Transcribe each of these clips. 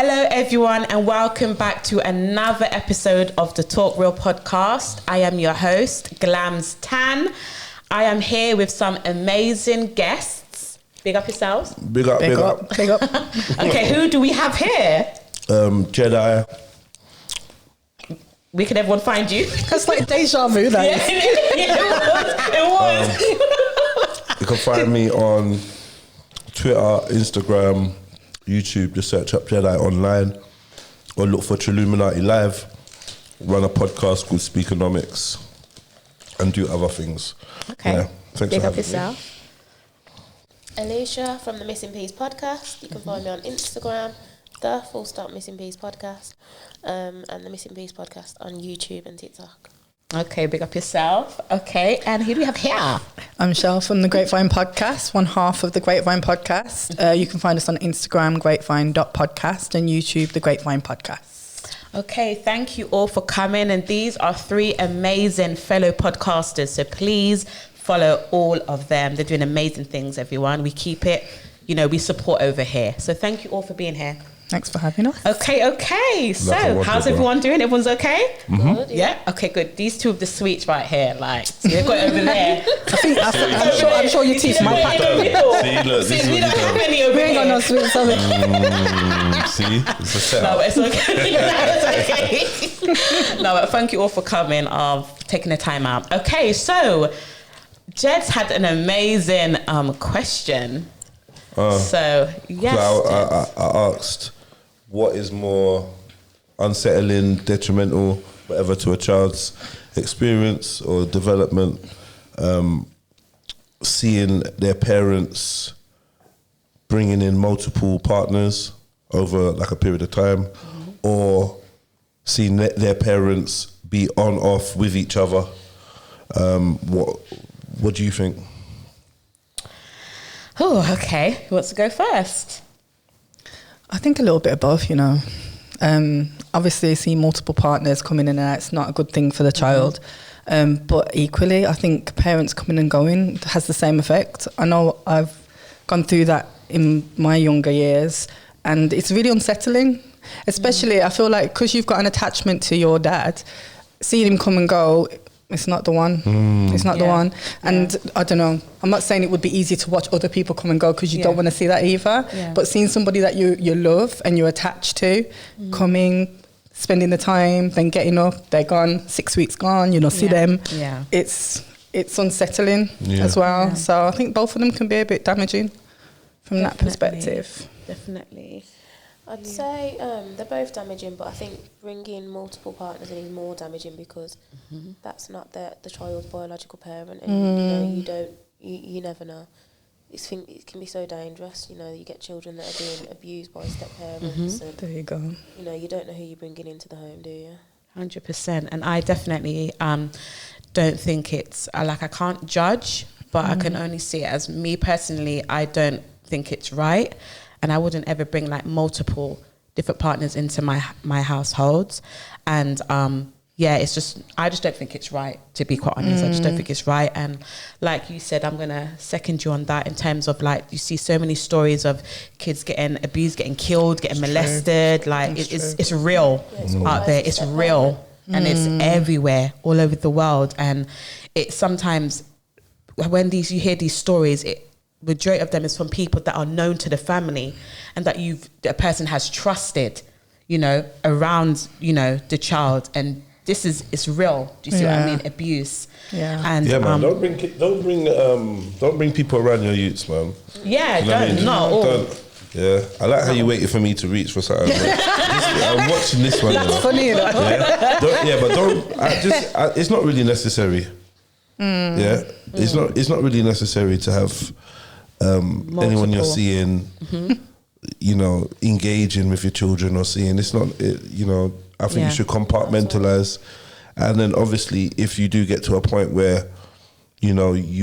Hello everyone and welcome back to another episode of the Talk Real podcast. I am your host, Glams Tan. I am here with some amazing guests. Big up yourselves. Big up. Okay, who do we have here? Jedi. We can everyone find you. That's like deja vu, that is. It was. You can find me on Twitter, Instagram, YouTube. Just search up Jedi online or look for Triluminati Live. Run a podcast called Speakonomics and do other things. Okay. Yeah, thanks Big for up having yourself. Alicia from the Missing Peas podcast. You can find me on Instagram, the Missing Peas podcast, and the Missing Peas podcast on YouTube and TikTok. Okay, big up yourself. Okay, and who do we have here? I'm Shell from the Grapevine podcast, one half of the Grapevine podcast. You can find us on Instagram, grapevine.podcast, and YouTube, the Grapevine podcast. Okay, thank you all for coming. And these are three amazing fellow podcasters. So please follow all of them. They're doing amazing things, everyone. We keep it, we support over here. So thank you all for being here. Thanks for having us. Okay. So how's everyone doing? Everyone's okay? Mm-hmm. Good, Yeah. Okay, good. These two of the sweets right here, so they've got over there. I'm sure your teeth might pack. See, look, this is we what don't you have done. any over We ain't got no here. sweets of it. See, it's a setup. No, it's okay. It's okay. No, but thank you all for coming, taking the time out. Okay, so Jed's had an amazing question. So yes, I asked, what is more unsettling, detrimental, whatever, to a child's experience or development, seeing their parents bringing in multiple partners over like a period of time, or seeing their parents be on off with each other. What do you think? Oh, okay. Who wants to go first? I think a little bit of both, Obviously, seeing multiple partners coming in and out, it's not a good thing for the child. But equally, I think parents coming and going has the same effect. I know I've gone through that in my younger years, and it's really unsettling. Especially, I feel like because you've got an attachment to your dad, seeing him come and go, it's not the one. It's not the one. And I don't know, I'm not saying it would be easy to watch other people come and go because you don't want to see that either. Yeah. But seeing somebody that you love and you're attached to, coming, spending the time, then getting up, they're gone, 6 weeks gone, see them. Yeah. It's unsettling as well. Yeah. So I think both of them can be a bit damaging from that perspective. Definitely. I'd say they're both damaging, but I think bringing multiple partners in is more damaging because that's not the child's biological parent, and you never know. It can be so dangerous. You get children that are being abused by step parents, and There you go. you don't know who you're bringing into the home, do you? 100%. And I definitely don't think it's I can't judge, but I can only see it as me personally. I don't think it's right, and I wouldn't ever bring multiple different partners into my households. And it's just I just don't think it's right, to be quite honest. I just don't think it's right. And like you said, I'm gonna second you on that in terms of you see so many stories of kids getting abused, getting killed, getting molested. It's real out there. It's real, and it's everywhere, all over the world. And it sometimes when you hear these stories, majority of them is from people that are known to the family and that a person has trusted, around, the child. And it's real. Do you see what I mean? Abuse. Yeah. And Man, don't bring people around your youths, man. Yeah, You know what I mean? not all. Don't. Yeah, I like how you waited for me to reach for something. I'm watching this one. That's funny, Yeah, but don't. It's not really necessary. Yeah, it's not really necessary to have anyone you're seeing, engaging with your children or seeing. It's not. I think you should compartmentalize, and then obviously, if you do get to a point where, you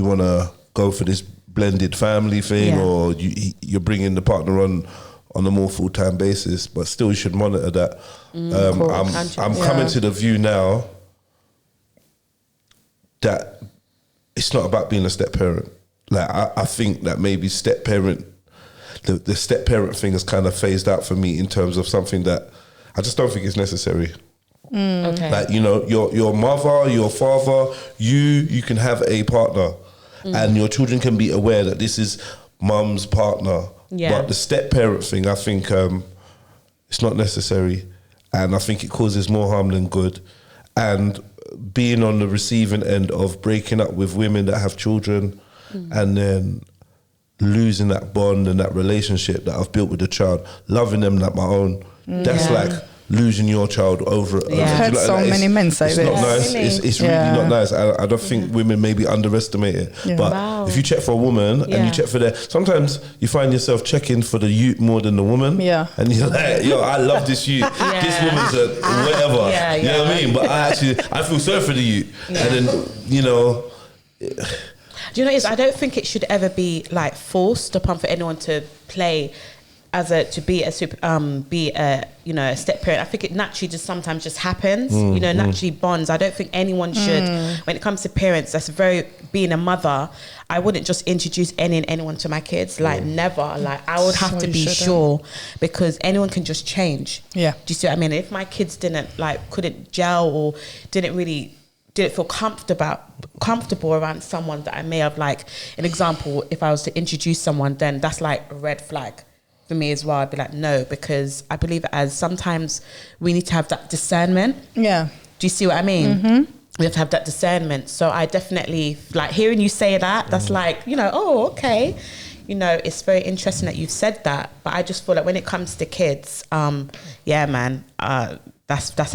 want to go for this blended family thing, or you're bringing the partner on a more full-time basis, but still you should monitor that. I'm coming to the view now that it's not about being a step parent. I think that maybe step parent, the step parent thing has kind of phased out for me in terms of something that I just don't think is necessary. Okay. Like, you know, your mother, your father, you can have a partner, and your children can be aware that this is mum's partner. Yeah. But the step parent thing, I think it's not necessary, and I think it causes more harm than good. And being on the receiving end of breaking up with women that have children, and then losing that bond and that relationship that I've built with the child, loving them like my own, that's like losing your child over. I've heard so many men say it's this. not nice. Really? It's really not nice. I don't think women maybe underestimate it. Yeah. But if you check for a woman and you check for sometimes you find yourself checking for the youth more than the woman. Yeah. And you're like, yo, I love this youth. This woman's a whatever. You know what I mean? But I feel sorry for the youth. And then, you know. Do you know what it is? I don't think it should ever be like forced upon for anyone to play be a step parent. I think it naturally just sometimes just happens. Naturally bonds. I don't think anyone should. When it comes to parents, being a mother, I wouldn't just introduce anyone to my kids. Like never. Like I would have to be sure, because anyone can just change. Yeah. Do you see what I mean? If my kids couldn't gel or didn't feel comfortable around someone that I may have, like an example, if I was to introduce someone, then that's like a red flag for me as well. I'd be like, no, because I believe it as sometimes we need to have that discernment. Yeah. Do you see what I mean? We have to have that discernment. So I definitely, like hearing you say that, that's like, oh, okay. It's very interesting that you've said that, but I just feel like when it comes to kids, that's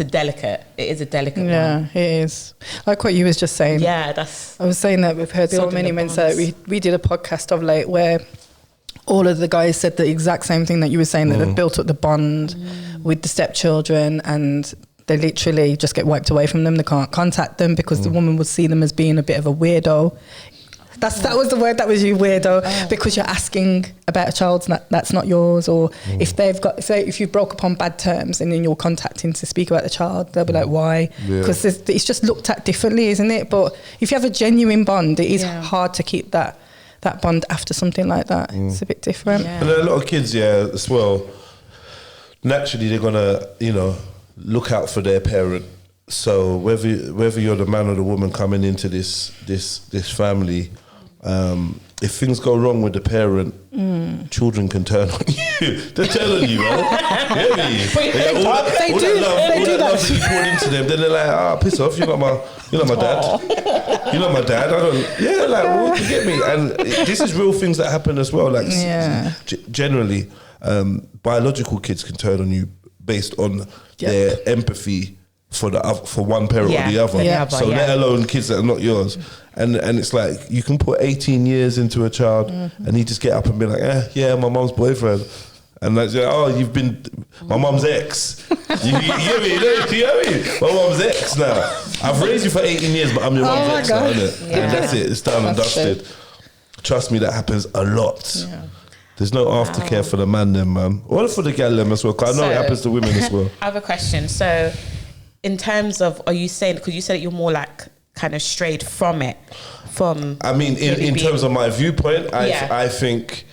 a delicate. It is a delicate one. Yeah, it is. Like what you was just saying. Yeah, I was saying that we've heard so many men say. We did a podcast of late where all of the guys said the exact same thing that you were saying, that they've built up the bond with the stepchildren, and they literally just get wiped away from them. They can't contact them because the woman would see them as being a bit of a weirdo. That was the word, that was you, weirdo, because you're asking about a child that's not yours, or if they've got, say, if you broke up on bad terms and then you're contacting to speak about the child, they'll be like, why? Because it's just looked at differently, isn't it? But if you have a genuine bond, it is hard to keep that bond after something like that. It's a bit different. And a lot of kids, as well, naturally they're gonna, look out for their parent. So whether you're the man or the woman coming into this family, if things go wrong with the parent, children can turn on you. They turn on you, man. They do that love that you poured into them. Then they're like, piss off. You're not my dad. You're not my dad. I don't. Yeah, like, well, you get me. And this is real things that happen as well. Like, generally, biological kids can turn on you based on their empathy for one parent or the other. So let alone kids that are not yours. And it's like you can put 18 years into a child and he just get up and be like, my mum's boyfriend. And like, you've been my mum's ex. You get me? You know what I mean? My mum's ex now. I've raised you for 18 years, but I'm your mum's ex now, innit? And that's it. It's done and dusted. Trust me, that happens a lot. Yeah. There's no aftercare for the man then, man. Or for the gal them as well, because I know it happens to women as well. I have a question. So in terms of, are you saying, because you said that you're more like kind of strayed from it, I mean, in terms of my viewpoint, I think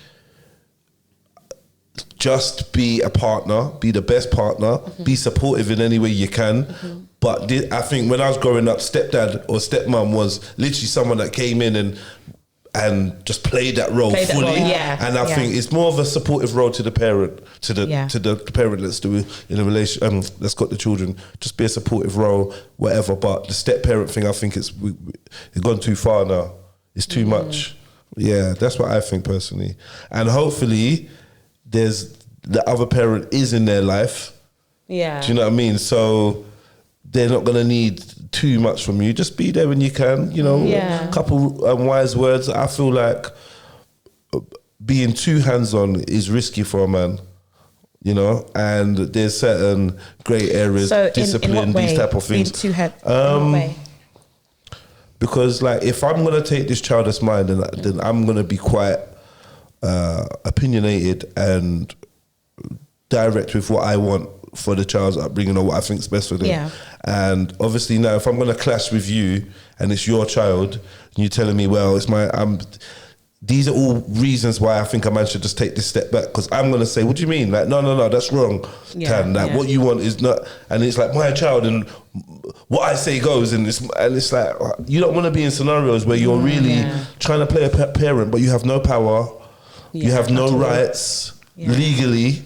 just be a partner, be the best partner, be supportive in any way you can. But I think when I was growing up, stepdad or stepmom was literally someone that came in and just played that role fully. And I think it's more of a supportive role to the parent, to the parent that's doing in a relation, that's got the children. Just be a supportive role, whatever. But the step parent thing, I think it's gone too far now. It's too much. Yeah, that's what I think personally. And hopefully, the other parent is in their life. Yeah. Do you know what I mean? So they're not gonna need too much from you. Just be there when you can. A couple wise words. I feel like being too hands-on is risky for a man. And there's certain grey areas, so discipline, these type of things. Being too hands-on. In what way? Because like if I'm gonna take this child as mine, then I'm gonna be quite opinionated and direct with what I want for the child's upbringing or what I think is best for them. Yeah. And obviously now, if I'm gonna clash with you and it's your child, and you're telling me, well, these are all reasons why I think a man should just take this step back, because I'm going to say, what do you mean? Like, no, that's wrong, Tan. Like, what you want is not, and it's like my child, and what I say goes, and it's like, you don't want to be in scenarios where you're really trying to play a parent, but you have no power, you have no rights legally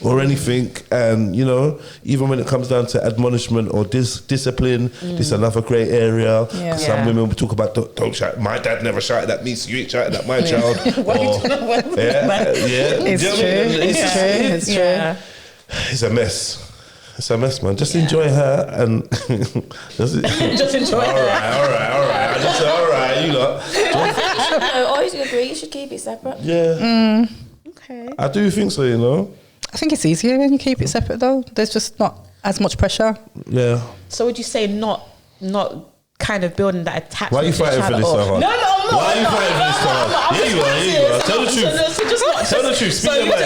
or anything, and you know, even when it comes down to admonishment or discipline, this is another great area. Some women will talk about don't shout. My dad never shouted at me, so you ain't shouting at my child. It's true. It's a mess. It's a mess, man. Just enjoy her and just enjoy her. All right. All right, you lot. No, I always agree. You should keep it separate. Yeah. Okay. I do think so. You know. I think it's easier when you keep it separate, though. There's just not as much pressure. Yeah. So would you say not kind of building that attachment? Why are you fighting for this so hard? No, I'm not. Why are you fighting for this so hard? Yeah, you are. Tell the truth. Tell the truth. Speak your mind.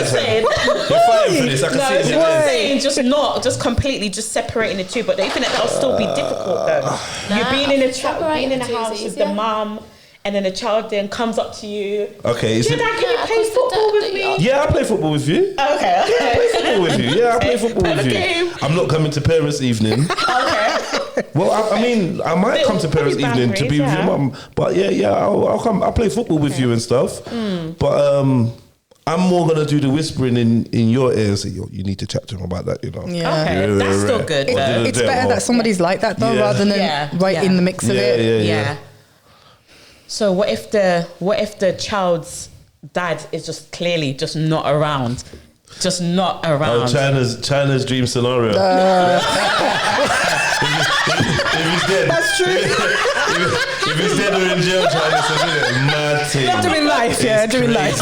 You're fighting for this. I can see it in your eyes. saying just completely separating the two, but do you think that'll still be difficult though? You're being in a house with the mum, and then the child then comes up to you. Okay, Dad, can you play football with me? Yeah, I play football with you. Okay. I play football with you. Yeah, I play football with you. I'm not coming to parents' evening. Okay. Well, I mean, I might come to parents' evening to be with your mum, but I'll come. I'll play football with you and stuff. But I'm more gonna do the whispering in your ear and say, "Yo, you need to chat to him about that." You know. Yeah. Okay, that's still good. It's better that somebody's like that though, rather than in the mix of it. Yeah. So what if the child's dad is just clearly just not around? Just not around. Oh, China's dream scenario. If he's dead. That's true. If he's dead or in jail, China says, isn't it? Mad thing. Doing life, doing life.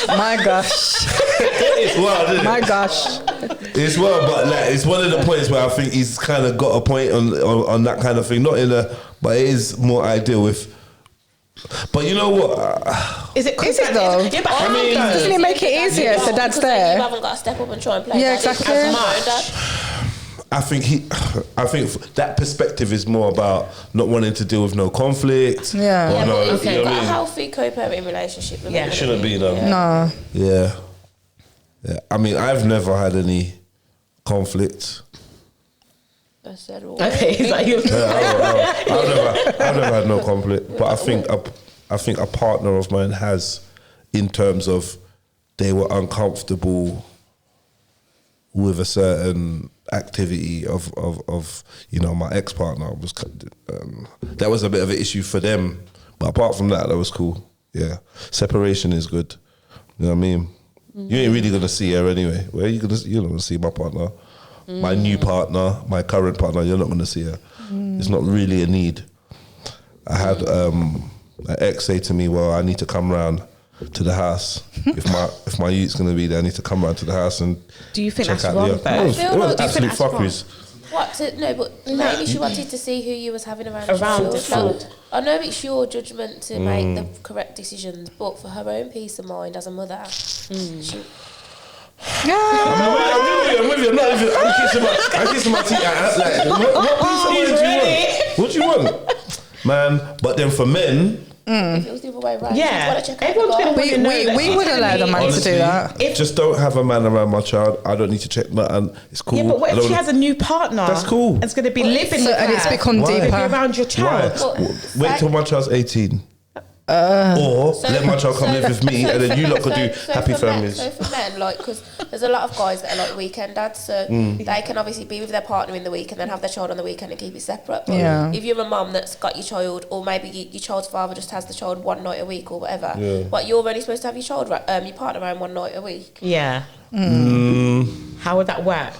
My gosh. It's wild, isn't it? My gosh. It's wild, but like, it's one of the points where I think he's kind of got a point on that kind of thing. Not in a, but it is more ideal with. But you know what? Is it though? Yeah, but I mean, doesn't it make it easier if the dad's there? You haven't got to step up and try and play. Yeah, exactly. As much. I think that perspective is more about not wanting to deal with no conflict. Yeah. Or But if you've got a healthy co-parenting relationship, it shouldn't be though. No. Yeah. I mean, I've never had any conflict. I said, okay, he's like, I've never had no conflict, but I think a partner of mine has, in terms of they were uncomfortable with a certain activity of you know, my ex-partner was that was a bit of an issue for them, but apart from that was cool. Yeah, separation is good. You know what I mean? You ain't really gonna see her anyway. Where you're not gonna see my partner, my new partner, my current partner. You're not gonna see her. It's not really a need. I had an ex say to me, "Well, I need to come round to the house. if my youth's gonna be there, I need to come round to the house and." Do you think that's wrong? It was absolute fuckeries. No, but maybe she wanted to see who you was having around the child. I know it's your judgment to make the correct decisions, but for her own peace of mind as a mother, she... I'm with you. I'm kissing my teeth. Like, what piece of mind do you want? What do you want? Man, but then for men... If it was the other way around, we would allow the man to do that. Just don't have a man around my child. I don't need to check nothing. It's cool. Yeah, but what if she has a new partner? That's cool. And it's going to be living with her, and it's become deeper around your child. Wait till my child's 18. Or let my child come live with me, and then you lot could do happy families. So for men, like, because there's a lot of guys that are like weekend dads, so they can obviously be with their partner in the week and then have their child on the weekend and keep it separate. But if you're a mum that's got your child, or maybe your child's father just has the child one night a week or whatever, but you're only supposed to have your partner around one night a week. Yeah. How would that work?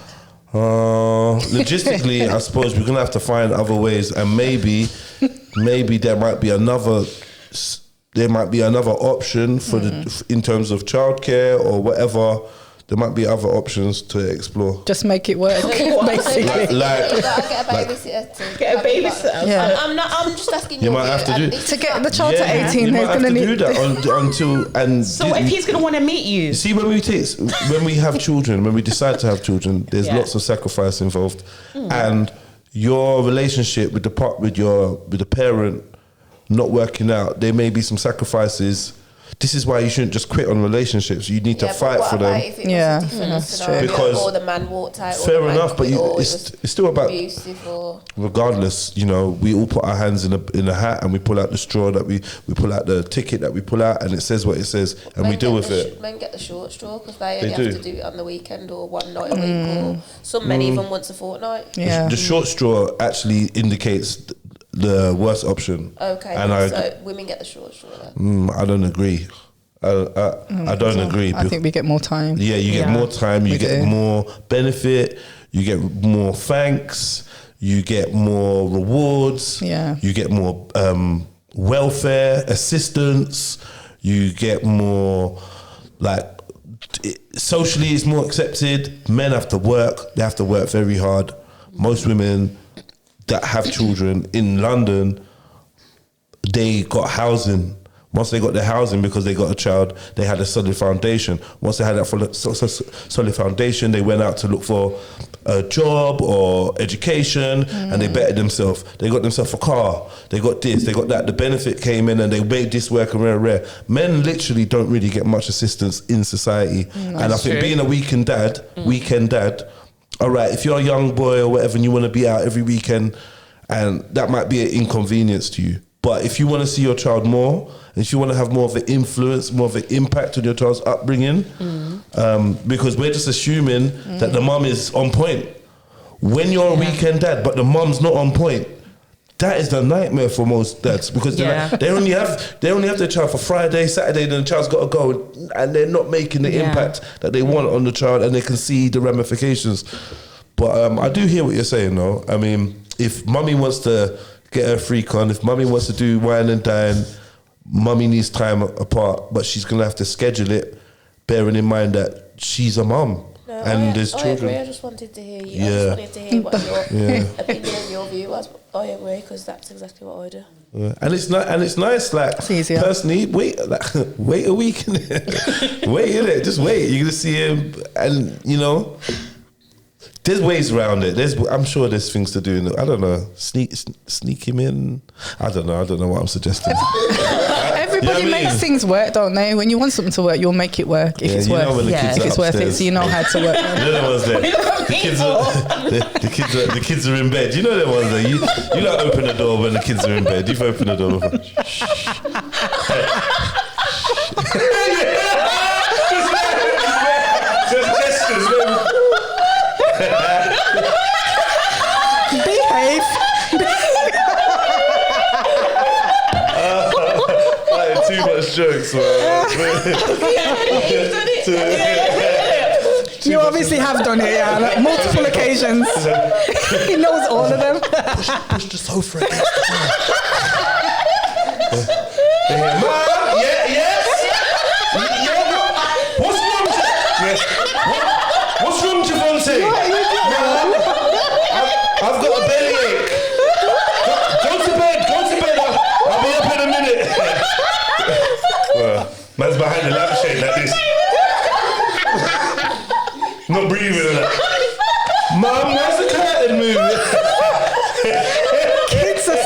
Logistically, I suppose we're gonna have to find other ways, and maybe there might be another option for in terms of childcare or whatever. There might be other options to explore. Just make it work, basically. Like, you gotta get a babysitter. Get a babysitter. Yeah. I'm just asking you. You might have to do to get the child to 18. You might have to do that until. So if he's gonna want to meet you, see, when we have children, when we decide to have children, there's lots of sacrifice involved, and your relationship with the parent not working out, there may be some sacrifices. This is why you shouldn't just quit on relationships. You need to fight for them. If it was a different scenario, because or the man walked out, fair enough, but it's still about or regardless. You know, we all put our hands in a hat and we pull out the straw that we pull out the ticket that we pull out, and it says what it says, and men we deal with it. Men get the short straw because they only have to do it on the weekend or one night a week, or some men even once a fortnight. The short straw actually indicates the worst option. Okay, and so women get the short straw then? I don't agree. I don't agree. I think we get more time. Yeah, you get more time, you get more benefit, you get more thanks, you get more rewards, you get more welfare assistance, you get more, like, socially it's more accepted. Men have to work, they have to work very hard. Most women that have children in London, they got housing. Once they got their housing because they got a child, they had a solid foundation. Once they had that solid foundation, they went out to look for a job or education, and they bettered themselves. They got themselves a car. They got this, they got that. The benefit came in and they made this work and rare. Men literally don't really get much assistance in society. And I think being a weekend dad, all right, if you're a young boy or whatever and you want to be out every weekend, and that might be an inconvenience to you. But if you want to see your child more, if you want to have more of an influence, more of an impact on your child's upbringing, because we're just assuming that the mum is on point. When you're a weekend dad, but the mum's not on point, that is the nightmare for most dads, because they only have their child for Friday, Saturday, then the child's got to go, and they're not making the impact that they want on the child, and they can see the ramifications. But I do hear what you're saying, though. I mean, if mummy wants to get her freak on, if mummy wants to do wine and dine, mummy needs time apart, but she's going to have to schedule it, bearing in mind that she's a mum. No, and there's children. I agree. I just wanted to hear you. I just wanted to hear what your opinion and your view was. I agree, because that's exactly what I do. And it's nice. Like, personally, wait a week. Wait in it. Just wait. You're gonna see him, and you know, there's ways around it. I'm sure there's things to do. I don't know. Sneak him in. I don't know what I'm suggesting. Everybody makes things work, don't they? When you want something to work, you'll make it work if it's worth it. If it's worth it, so you know how to work. You know the ones there. The kids are in bed. You know the ones there. You don't open the door when the kids are in bed. You've opened the door before. Just gestures. Behave. Too much jokes, man. You obviously have done it, like multiple occasions. He knows all of them. Push the sofa against the wall. Mom, yes. What's wrong? Yes. What's wrong, Javonte? I've got a bellyache. Go to bed. I'll be up in a minute. Man's behind the lampshade like this. Not breathing like that. Mum, where's the curtain moving? Kids are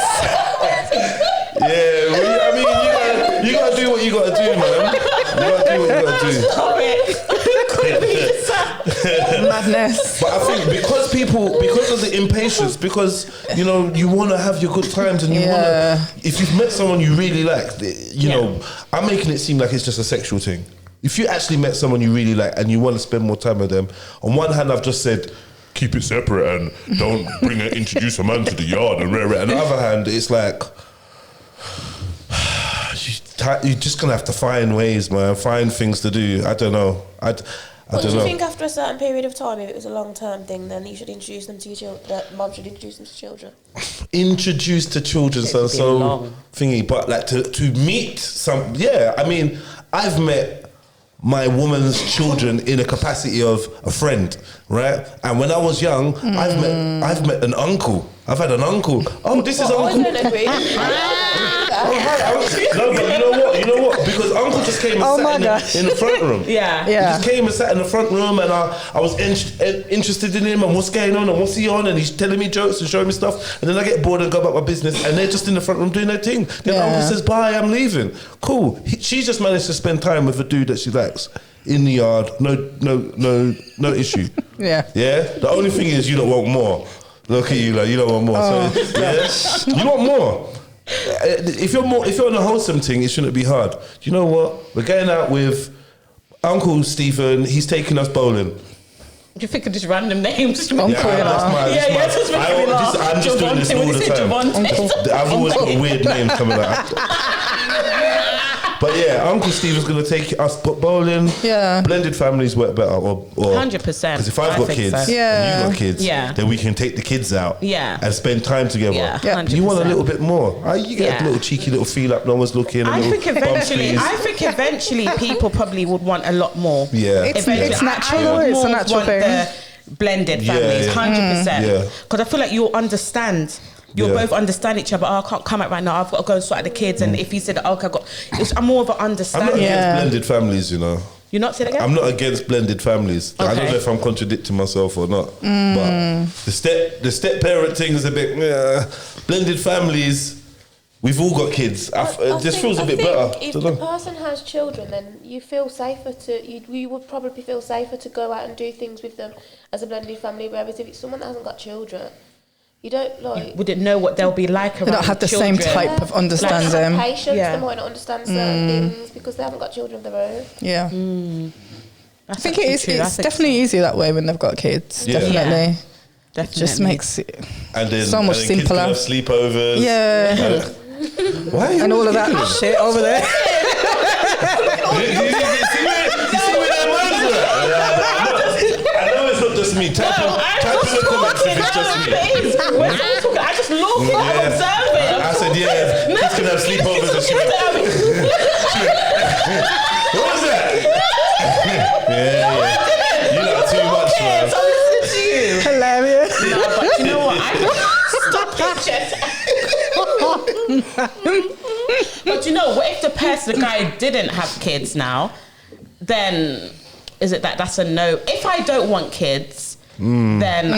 you gotta do what you gotta do, man. You gotta do what you gotta do. Stop it. madness. But I think because of the impatience, because you know you want to have your good times, and you want to. If you've met someone you really like, you know, I'm making it seem like it's just a sexual thing. If you actually met someone you really like and you want to spend more time with them, on one hand I've just said keep it separate and don't introduce a man to the yard and rare. On the other hand, it's like you're just gonna have to find ways, man. Find things to do. I don't know. I don't know. Do you think after a certain period of time, if it was a long-term thing, then you should introduce them to your children? That mum should introduce them to children. Introduce to children, so thingy. But like to meet some. Yeah, I mean, I've met my woman's children in a capacity of a friend, right? And when I was young, I've met an uncle. I've had an uncle. Oh, this is uncle. I don't agree. No, but you know what? Because Uncle just came and sat in the front room. Yeah. He just came and sat in the front room, and I was interested in him and what's going on and what's he on, and he's telling me jokes and showing me stuff, and then I get bored and go about my business, and they're just in the front room doing their thing. Then Uncle says, "Bye, I'm leaving." Cool. She's just managed to spend time with a dude that she likes in the yard. No issue. Yeah. The only thing is, you don't want more. Look at you, like you don't want more. So, you want more. If you're on a wholesome thing, it shouldn't be hard. Do you know what? We're going out with Uncle Stephen. He's taking us bowling. You think of just random names? I'm just doing this all the time. I've always got weird names coming out. But yeah, Uncle Stephen's going to take us bowling. Yeah. Blended families work better. Or 100%. Because if I've got kids and you got kids, then we can take the kids out and spend time together. Yeah. You want a little bit more. You get a little cheeky little feel up, no one's looking. I think eventually people probably would want a lot more. Yeah. It's natural. It's a natural thing. The blended families, 100%. Because I feel like you'll understand. You'll both understand each other. Oh, I can't come out right now. I've got to go and sort out the kids. And if you said, okay, I'm more of an understanding. I'm not against blended families, you know. You're not saying again? I'm not against blended families. Okay. I don't know if I'm contradicting myself or not. But the step parent thing is a bit blended families. We've all got kids. This feels a bit better. If the person has children, then you feel safer you would probably feel safer to go out and do things with them as a blended family. Whereas if it's someone that hasn't got children, you don't like. You wouldn't know what they'll be like around. They don't have the same type of understanding. Like patience, they might not understand certain things because they haven't got children of their own. Yeah. I think it is. It's definitely easier that way when they've got kids. Yeah. Definitely. It just makes it so much simpler. Kids can have sleepovers. Yeah. Why? And all of that shit over there. Just me. Type in the comments if it's just me. I just look and observe it. I said, kids can have sleepovers and shit. What was that? You know too much, man. I'm listening to you. Hilarious. No, but you know what? Stop it, But you know, what if the guy didn't have kids now? Then is it that's a no? If I don't want kids, then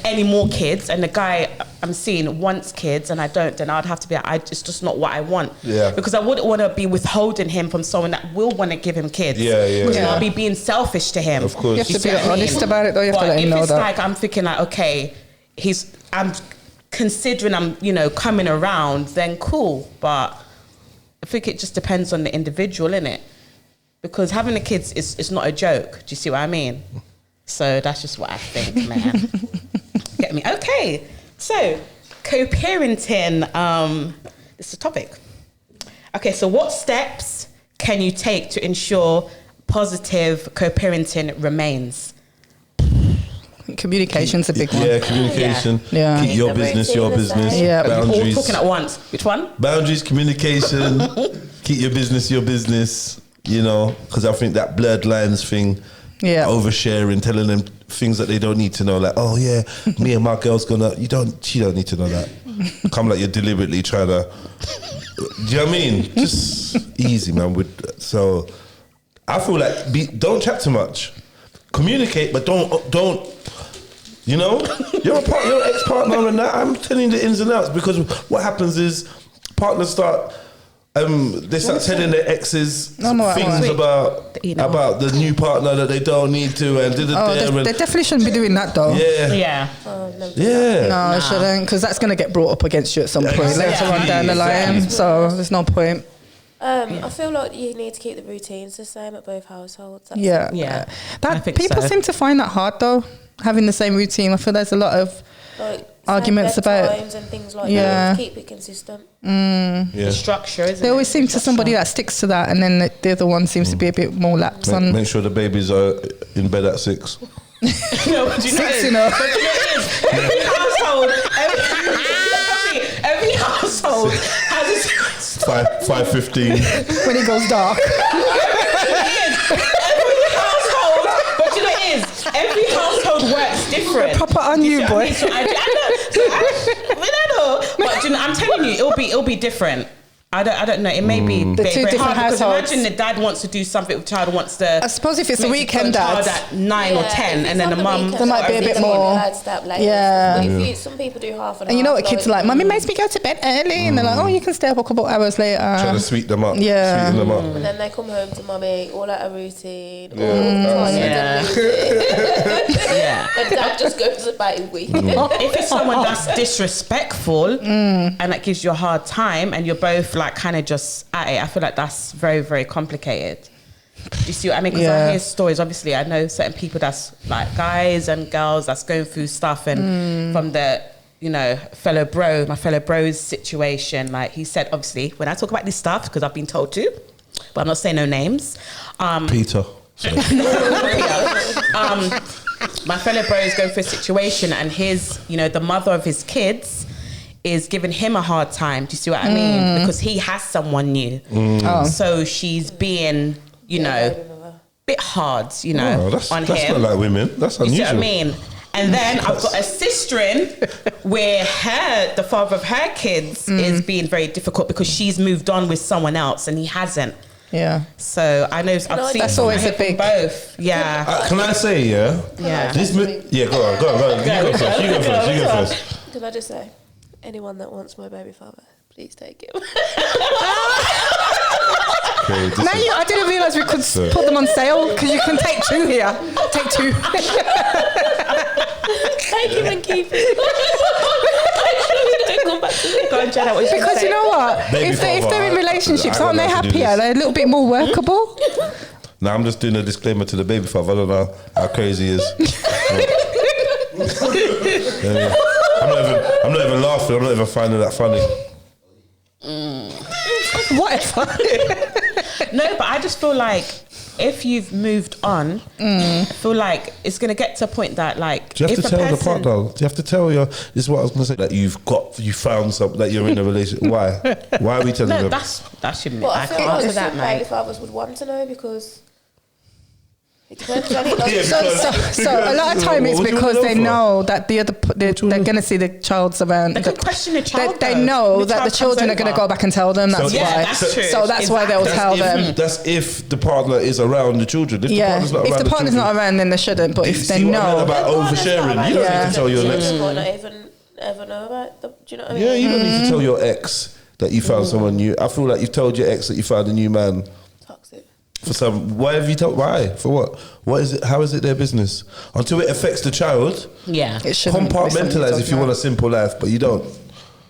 any more kids, and the guy I'm seeing wants kids and I don't, then I'd have to be it's just not what I want. Yeah. Because I wouldn't want to be withholding him from someone that will want to give him kids. Because I'll be being selfish to him. Of course. You have to be honest about it though, you have to let him know that. If it's like I'm thinking like, okay, I'm considering I'm, coming around, then cool. But I think it just depends on the individual, innit? Because having a kid is not a joke. Do you see what I mean? So that's just what I think, man. Get me? Okay. So, co-parenting, this is the topic. Okay, so what steps can you take to ensure positive co-parenting remains? Communication's a big one. Yeah, communication. Yeah. Keep your business, your business. Yeah. Boundaries. All talking at once. Which one? Boundaries, communication. Keep your business, your business. Because I think that blurred lines thing, oversharing, telling them things that they don't need to know, like, oh yeah, me and my girl's gonna. She don't need to know that. Come like you're deliberately trying to. Do you know what I mean? Just easy, man. So, I feel like don't chat too much. Communicate, but don't. You're your ex-partner and that. I'm telling you the ins and outs because what happens is partners start. They start telling their exes things about the new partner that they don't need to, and they definitely shouldn't be doing that though. Yeah. No, it shouldn't, because that's going to get brought up against you at some point later on down the line. So there's no point. I feel like you need to keep the routines the same at both households. People seem to find that hard though, having the same routine. I feel there's a lot of arguments about times and things like that to keep it consistent. The structure, isn't it? They always seem to somebody that sticks to that, and then the other one seems to be a bit more lax on. Make sure the babies are in bed at 6. No, but every household, every household has its 5:15 when it goes dark. Every household works different. Proper on you, boy. I know. But I'm telling you, it'll be different. I don't know. It may be The two very different hard because households. imagine the dad wants to do something with the child, wants to. I suppose if it's a make weekend the dad, child at 9 or 10, and then the mum. There might be a bit more. Yeah. But if some people do half and and you know half, what kids are like, Mummy makes me go to bed early, and they're like, oh, you can stay up a couple hours later. Trying to sweeten them up. Yeah. Sweeten them up. And then they come home to mummy, all out of routine, all tired and losing. Yeah. And dad just goes about his week. If it's someone that's disrespectful and that gives you a hard time, and you're both like kind of just at it, I feel like that's very, very complicated. Do you see what I mean? Because I hear stories. Obviously, I know certain people that's like guys and girls that's going through stuff, and from the my fellow bro's situation, like he said, obviously, when I talk about this stuff, because I've been told to, but I'm not saying no names. Peter. My fellow bro is going through a situation, and his, the mother of his kids is giving him a hard time. Do you see what I mean? Because he has someone new. So she's being, bit hard, that's on that's him. not like women. That's unusual. You see what I mean? And then I've got a sister-in where the father of her kids is being very difficult because she's moved on with someone else and he hasn't. Yeah. So I know I've seen that's always a big both. Yeah. Can I say, Yeah. go on. You go first. Can I just say, anyone that wants my baby father, please take him. Okay, I didn't realise we could put them on sale because you can take 2 here. Take 2. Take him and keep him. Come back to me. Go on, Jenna, what you Because you know what? If they're in relationships, aren't they happier? They're a little bit more workable. Now I'm just doing a disclaimer to the baby father. I don't know how crazy he is. I'm not even laughing. I'm not even finding that funny. Whatever. No, but I just feel like if you've moved on, I feel like it's going to get to a point that like... Do you have if to tell the the partner? Do you have to tell this is what I was going to say, that you found something, that you're in a relationship? Why? Why are we telling them? No, that shouldn't be. But I I feel can't like answer some that, baby mate. fathers would want to know because... It depends on it. So a lot of time it's What do you because wanna they know know that they're going to see the child's around. They could question the child. They though. know that the child children are comes going to go back and tell them. That's So- why. Yeah, that's true. So that's why they'll tell them. That's if the partner is around the children. If the partner's not If around the partner's not around, then they shouldn't. But Do you if they see what I meant know, about oversharing? You don't need to tell your next. You might not even ever know about them. Do you know what I mean? Yeah, you don't need to tell your ex that you found someone new. I feel like you've told your ex that you found a new man. Toxic. Why have you told? Why? For what? What is it? How is it their business? Until it affects the child, Yeah. it shouldn't be something compartmentalize to if you talk want a about. simple life, but you don't.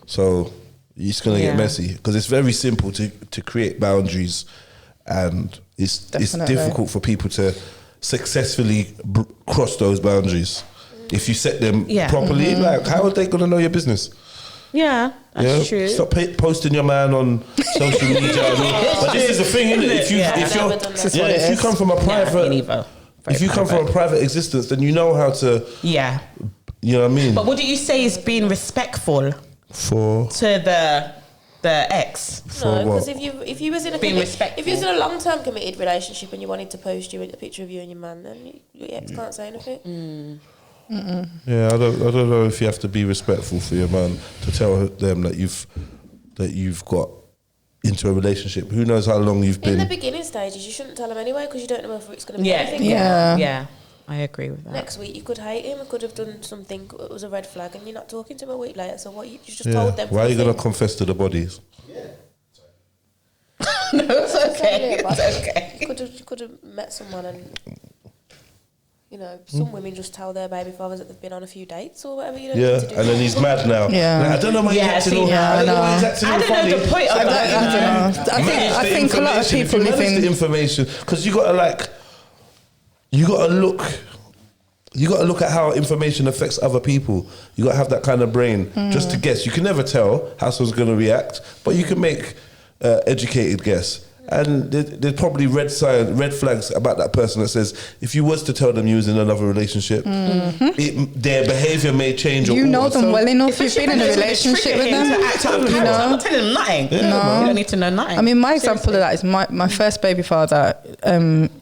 So it's gonna get Yeah. messy because it's very simple to create boundaries, and it's Definitely. difficult for people to successfully cross those boundaries. If you set them properly, like how are they gonna know your business? Yeah, that's true. Stop posting your man on social media. But this is the thing, isn't it? If you come from a private, if you come from a private existence, then you know how to. Yeah. You know what I mean? But wouldn't you say is being respectful For to the ex? For No, what? because if you was in a Being respectful. if you was in a long term committed relationship and you wanted to post a picture of you and your man, then your ex can't say anything. Yeah, I don't know if you have to be respectful for your man to tell them that you've got into a relationship. Who knows how long you've In the been? beginning stages, you shouldn't tell him anyway because you don't know whether it's going to be Yeah. anything. Yeah. I agree with that. Next week you could hate him. It could have done something that was a red flag, and you're not talking to him a week later. So what you just Yeah. told them? Why are you going gonna confess to the bodies? No, it's okay. It's okay. You could have met someone and. Some women just tell their baby fathers that they've been on a few dates or whatever. You don't Yeah, need to do and then that. he's mad now. Yeah. Like, I don't know why he's acting all. yeah, I don't know why I he's know. acting I all don't know funny. the point of that. I think a lot of people live the in. information because you got to look at how information affects other people. You got to have that kind of brain just to guess. You can never tell how someone's going to react, but you can make educated guess. And there's probably red flags about that person that says if you was to tell them you was in another relationship, their behaviour may change. You know them well enough. You've Especially been in a if it's relationship with trigger him them. to act out of character. I'm not telling them nothing. Yeah, You don't need to know nothing. I mean, my example of that is my first baby father.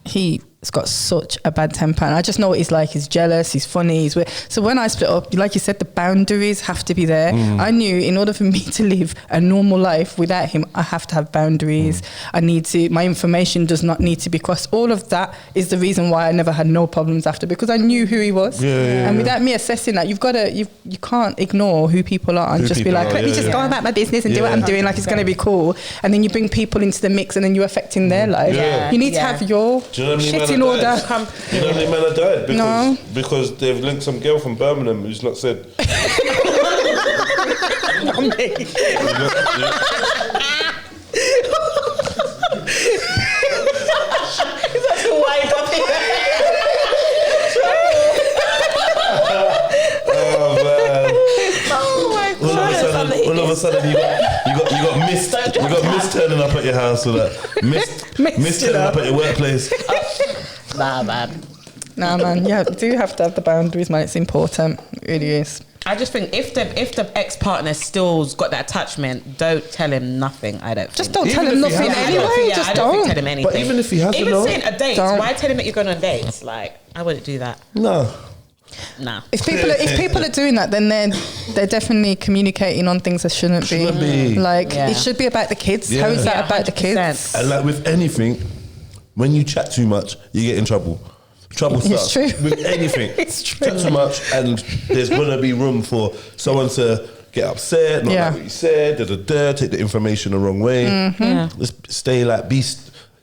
He has got such a bad temper, and I just know what he's like. He's jealous, he's funny, he's weird. So when I split up, like you said, the boundaries have to be there. I knew in order for me to live a normal life without him, I have to have boundaries. I need to, my information does not need to be crossed. All of that is the reason why I never had no problems after, because I knew who he was. And without me assessing that, you can't ignore who people are and just be like, let me just go about my business and do what I'm doing like it's going to be cool. And then you bring people into the mix and then you're affecting their life. You need to have your shit in order. You know how many men have died? Because they've linked some girl from Birmingham who's not said. Not me. All of a sudden, you got mist. You got mist turning up at your house or that. Mist turning up at your workplace. Nah, man. Yeah, you do have to have the boundaries, man. It's important. It really is. I just think if the ex-partner still's got that attachment, don't tell him nothing. I don't. Just don't tell him nothing anyway. I don't think tell him anything. But even if he has even saying a date, why tell him that you're going on dates? Like, I wouldn't do that. No. Nah. If people are doing that, then they're definitely communicating on things that shouldn't be. Like it should be about the kids. How is that about the kids? And like with anything, when you chat too much, you get in trouble. Trouble starts with anything. It's true. Chat too much, and there's gonna be room for someone to get upset, not like what you said, take the information the wrong way. Just stay be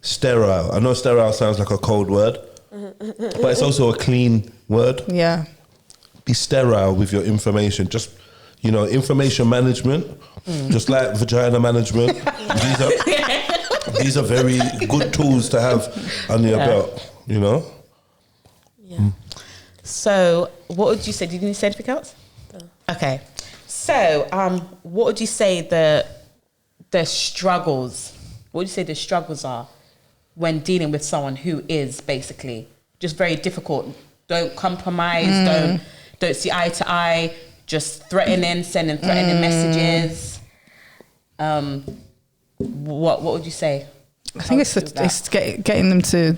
sterile. I know sterile sounds like a cold word, but it's also a clean word. Yeah. Be sterile with your information. Just, information management, just like vagina management. These are very good tools to have under your belt, Yeah. So, what would you say? Did you say anything else? No. Okay. So, what would you say the struggles? What would you say the struggles are when dealing with someone who is basically just very difficult? Don't compromise. Don't see eye to eye. Just sending threatening messages. What would you say? I think it's getting them to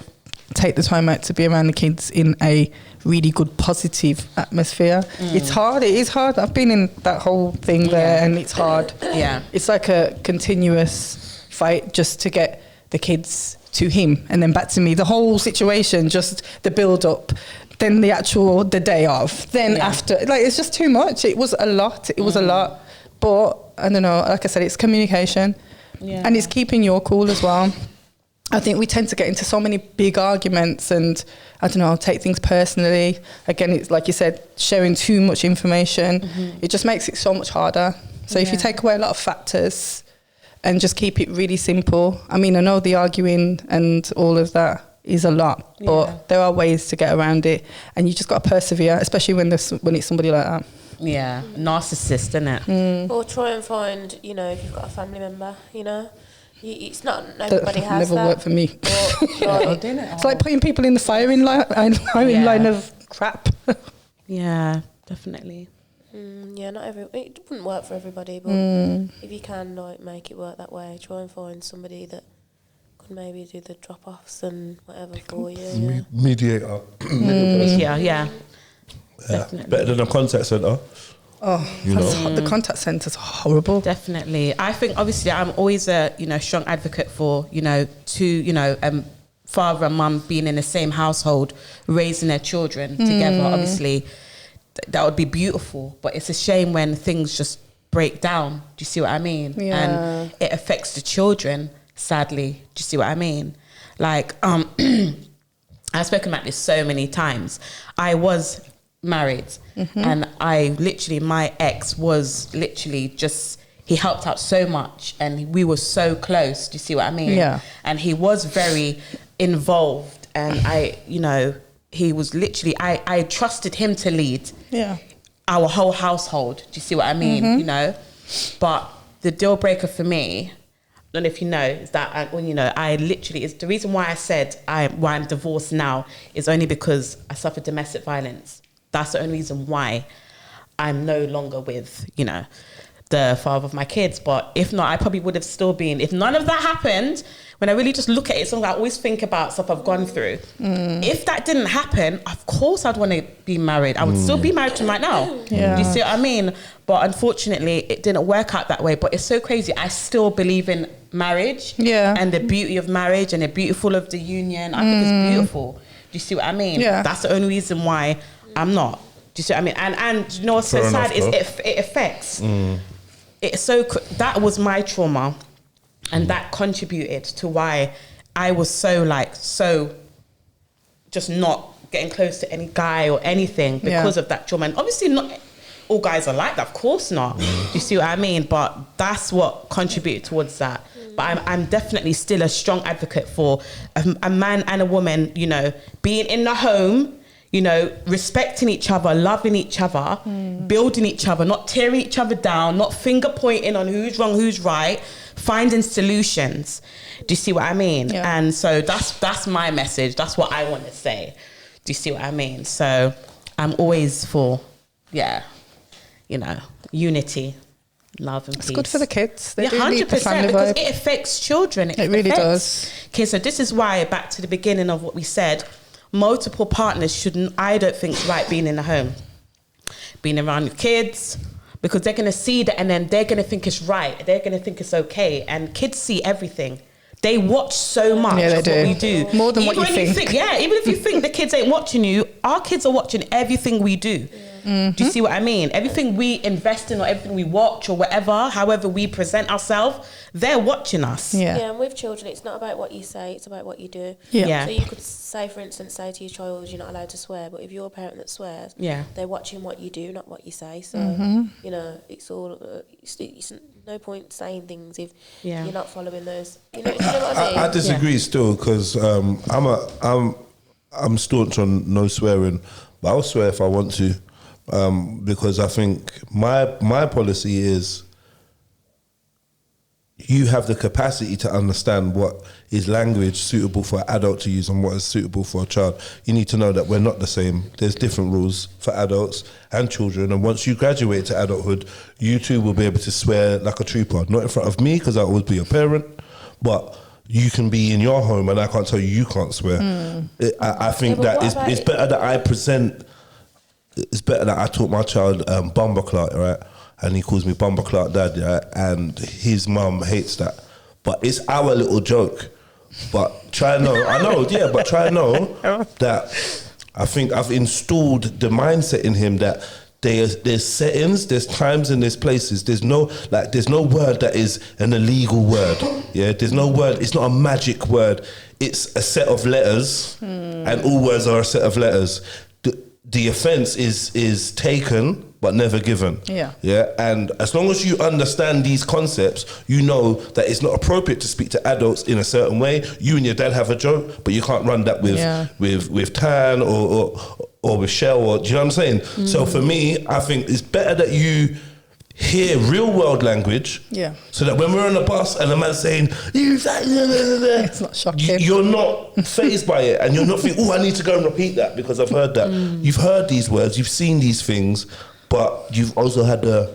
take the time out to be around the kids in a really good positive atmosphere. It's hard. It is hard. I've been in that whole thing there, and it's hard. It's like a continuous fight just to get the kids to him and then back to me. The whole situation, just the build up, then the day of, then after. Like, it's just too much. It was a lot. But I don't know, like I said, it's communication and it's keeping your cool as well. I think we tend to get into so many big arguments and, I don't know, take things personally. Again, it's like you said, sharing too much information. It just makes it so much harder. So if you take away a lot of factors and just keep it really simple. I mean, I know the arguing and all of that is a lot, but there are ways to get around it, and you just got to persevere, especially when it's somebody like that. Yeah, narcissist, isn't it? Or try and find, if you've got a family member, it's not everybody has never that. worked for me. But, it's like putting people in the firing line of crap. Yeah, definitely. Not it wouldn't work for everybody, but if you can make it work that way, try and find somebody that could maybe do the drop-offs and whatever for you. Mediator. Yeah. Definitely. Better than a contact centre. The contact centre's horrible. Definitely. I think obviously I'm always a strong advocate for father and mum being in the same household, raising their children together. Obviously, that would be beautiful, but it's a shame when things just break down. Do you see what I mean? Yeah. And it affects the children, sadly. Do you see what I mean? Like, I've spoken about this so many times. I was married and my ex was literally just, he helped out so much and we were so close. Do you see what I mean? Yeah. And he was very involved and he was literally, I trusted him to lead our whole household. Do you see what I mean? But the deal breaker for me, I don't know if you know, is that I literally, is the reason why I said why I'm divorced now is only because I suffered domestic violence. That's the only reason why I'm no longer with, the father of my kids. But if not, I probably would have still been. If none of that happened, when I really just look at it, something I always think about stuff I've gone through. If that didn't happen, of course I'd want to be married. I would still be married to him right now. Yeah. Do you see what I mean? But unfortunately, it didn't work out that way. But it's so crazy. I still believe in marriage. Yeah. And the beauty of marriage and the beautiful of the union. I think it's beautiful. Do you see what I mean? Yeah. That's the only reason why I'm not. Do you see what I mean? And you know what's so sad is it affects. It's so that was my trauma, and that contributed to why I was so just not getting close to any guy or anything because of that trauma. And obviously not all guys are like that, of course not. Do you see what I mean? But that's what contributed towards that. But I'm definitely still a strong advocate for a man and a woman, you know, being in the home, you know, respecting each other, loving each other, building each other, not tearing each other down, not finger pointing on who's wrong, who's right, finding solutions. Do you see what I mean? Yeah. And so that's my message. That's what I want to say. Do you see what I mean? So I'm always for, you know, unity, love and peace. It's good for the kids. They do 100%, need the family because vibe. it affects children. It really does. Okay, so this is why, back to the beginning of what we said, multiple partners shouldn't, I don't think it's right being in the home, being around your kids, because they're going to see that and then they're going to think it's right. They're going to think it's okay. And kids see everything. They watch so much of what we do. More than what you think. Even if you think the kids ain't watching you, our kids are watching everything we do. Do you see what I mean? Everything we invest in or everything we watch or whatever, however we present ourselves, they're watching us. Yeah. And with children, it's not about what you say, it's about what you do. Yeah. So you could say, for instance, say to your child, you're not allowed to swear, but if you're a parent that swears, they're watching what you do, not what you say. So, you know, it's all, it's no point saying things if you're not following those. You know what I mean? I disagree still, because I'm staunch on no swearing, but I'll swear if I want to. Because I think my policy is you have the capacity to understand what is language suitable for an adult to use and what is suitable for a child. You need to know that we're not the same. There's different rules for adults and children, and once you graduate to adulthood, you too will be able to swear like a trooper. Not in front of me, because I'll always be a parent, but you can be in your home and I can't tell you can't swear. I think that it's better that I present. It's better that I taught my child Bumba Clark, right? And he calls me Bumba Clark Dad, right? And his mum hates that. But it's our little joke. But try and know, I know, but try and know that I think I've installed the mindset in him that there's settings, there's times and there's places. There's no word that is an illegal word. Yeah, there's no word, it's not a magic word. It's a set of letters and all words are a set of letters. The offence is taken but never given. Yeah. And as long as you understand these concepts, you know that it's not appropriate to speak to adults in a certain way. You and your dad have a joke, but you can't run that with Tan or with Shell, or do you know what I'm saying? So for me, I think it's better that you hear real world language, so that when we're on the bus and a man's saying it's not shocking. You're not fazed by it, and you're not thinking, oh, I need to go and repeat that because I've heard that. You've heard these words, you've seen these things, but you've also had the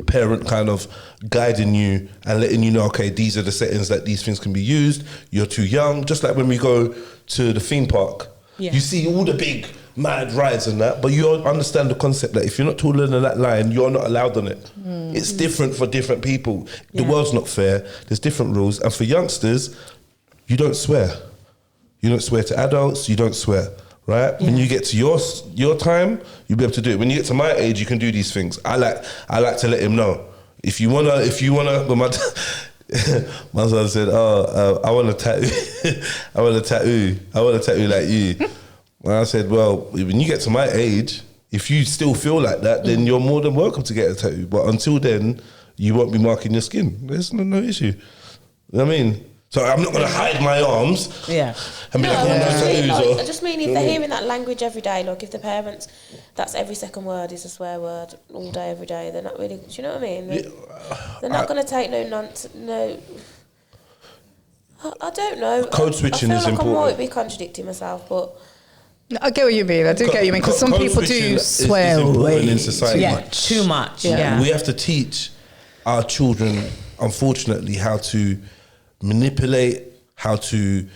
parent kind of guiding you and letting you know, okay, these are the settings that these things can be used. You're too young. Just like when we go to the theme park, you see all the big mad rides and that, but you understand the concept that if you're not taller than that line, you're not allowed on it. It's different for different people. The world's not fair. There's different rules. And for youngsters, you don't swear. You don't swear to adults. You don't swear, right? When you get to your time, you'll be able to do it. When you get to my age, you can do these things. I like to let him know. If you wanna, but my son said, I want a tattoo. I want a tattoo like you. And I said, well, when you get to my age, if you still feel like that, then you're more than welcome to get a tattoo. But until then, you won't be marking your skin. There's no issue. You know what I mean? So I'm not going to hide my arms. And be I just mean if they're hearing that language every day, like if the parents, that's every second word is a swear word all day, every day, they're not really, do you know what I mean? They're not going to take no nonsense, no... I don't know. Code switching is important. I might be contradicting myself, but... I get what you mean. I do get what you mean, because some people do swear way in society. Too much. We have to teach our children, unfortunately, how to manipulate, how to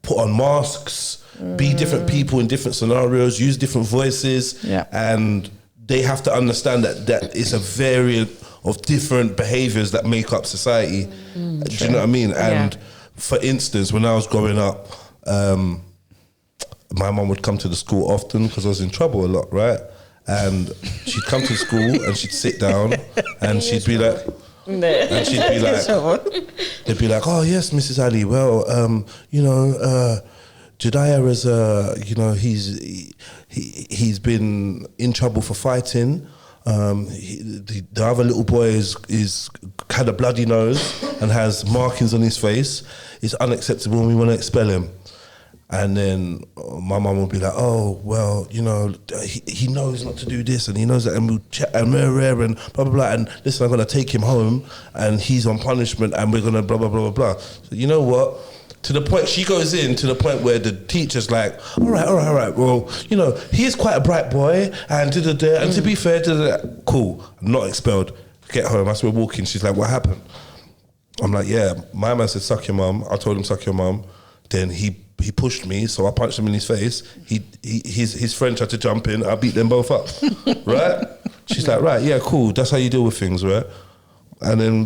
put on masks, be different people in different scenarios, use different voices, and they have to understand that it's a variant of different behaviors that make up society. Do you know what I mean? And for instance, when I was growing up, my mum would come to the school often because I was in trouble a lot, right? And she'd come to school and she'd sit down and she'd be like, they'd be like, oh yes, Mrs. Ali, well, Jediah is he's been in trouble for fighting. The other little boy is had a bloody nose and has markings on his face. It's unacceptable and we want to expel him. And then my mum would be like, oh, well, he knows not to do this and he knows that and we'll chat and blah, blah, blah. And listen, I'm going to take him home and he's on punishment and we're going to blah, blah, blah, blah, blah. So you know what? To the point, she goes in to the point where the teacher's like, all right. Well, he is quite a bright boy and da-da-da. And to be fair, da-da-da. Cool, I'm not expelled. Get home, as we're walking, she's like, what happened? I'm like, yeah, my man said, suck your mum. I told him, suck your mum. Then he pushed me, so I punched him in his face. His friend tried to jump in. I beat them both up, right? She's like, right, yeah, cool. That's how you deal with things, right? And then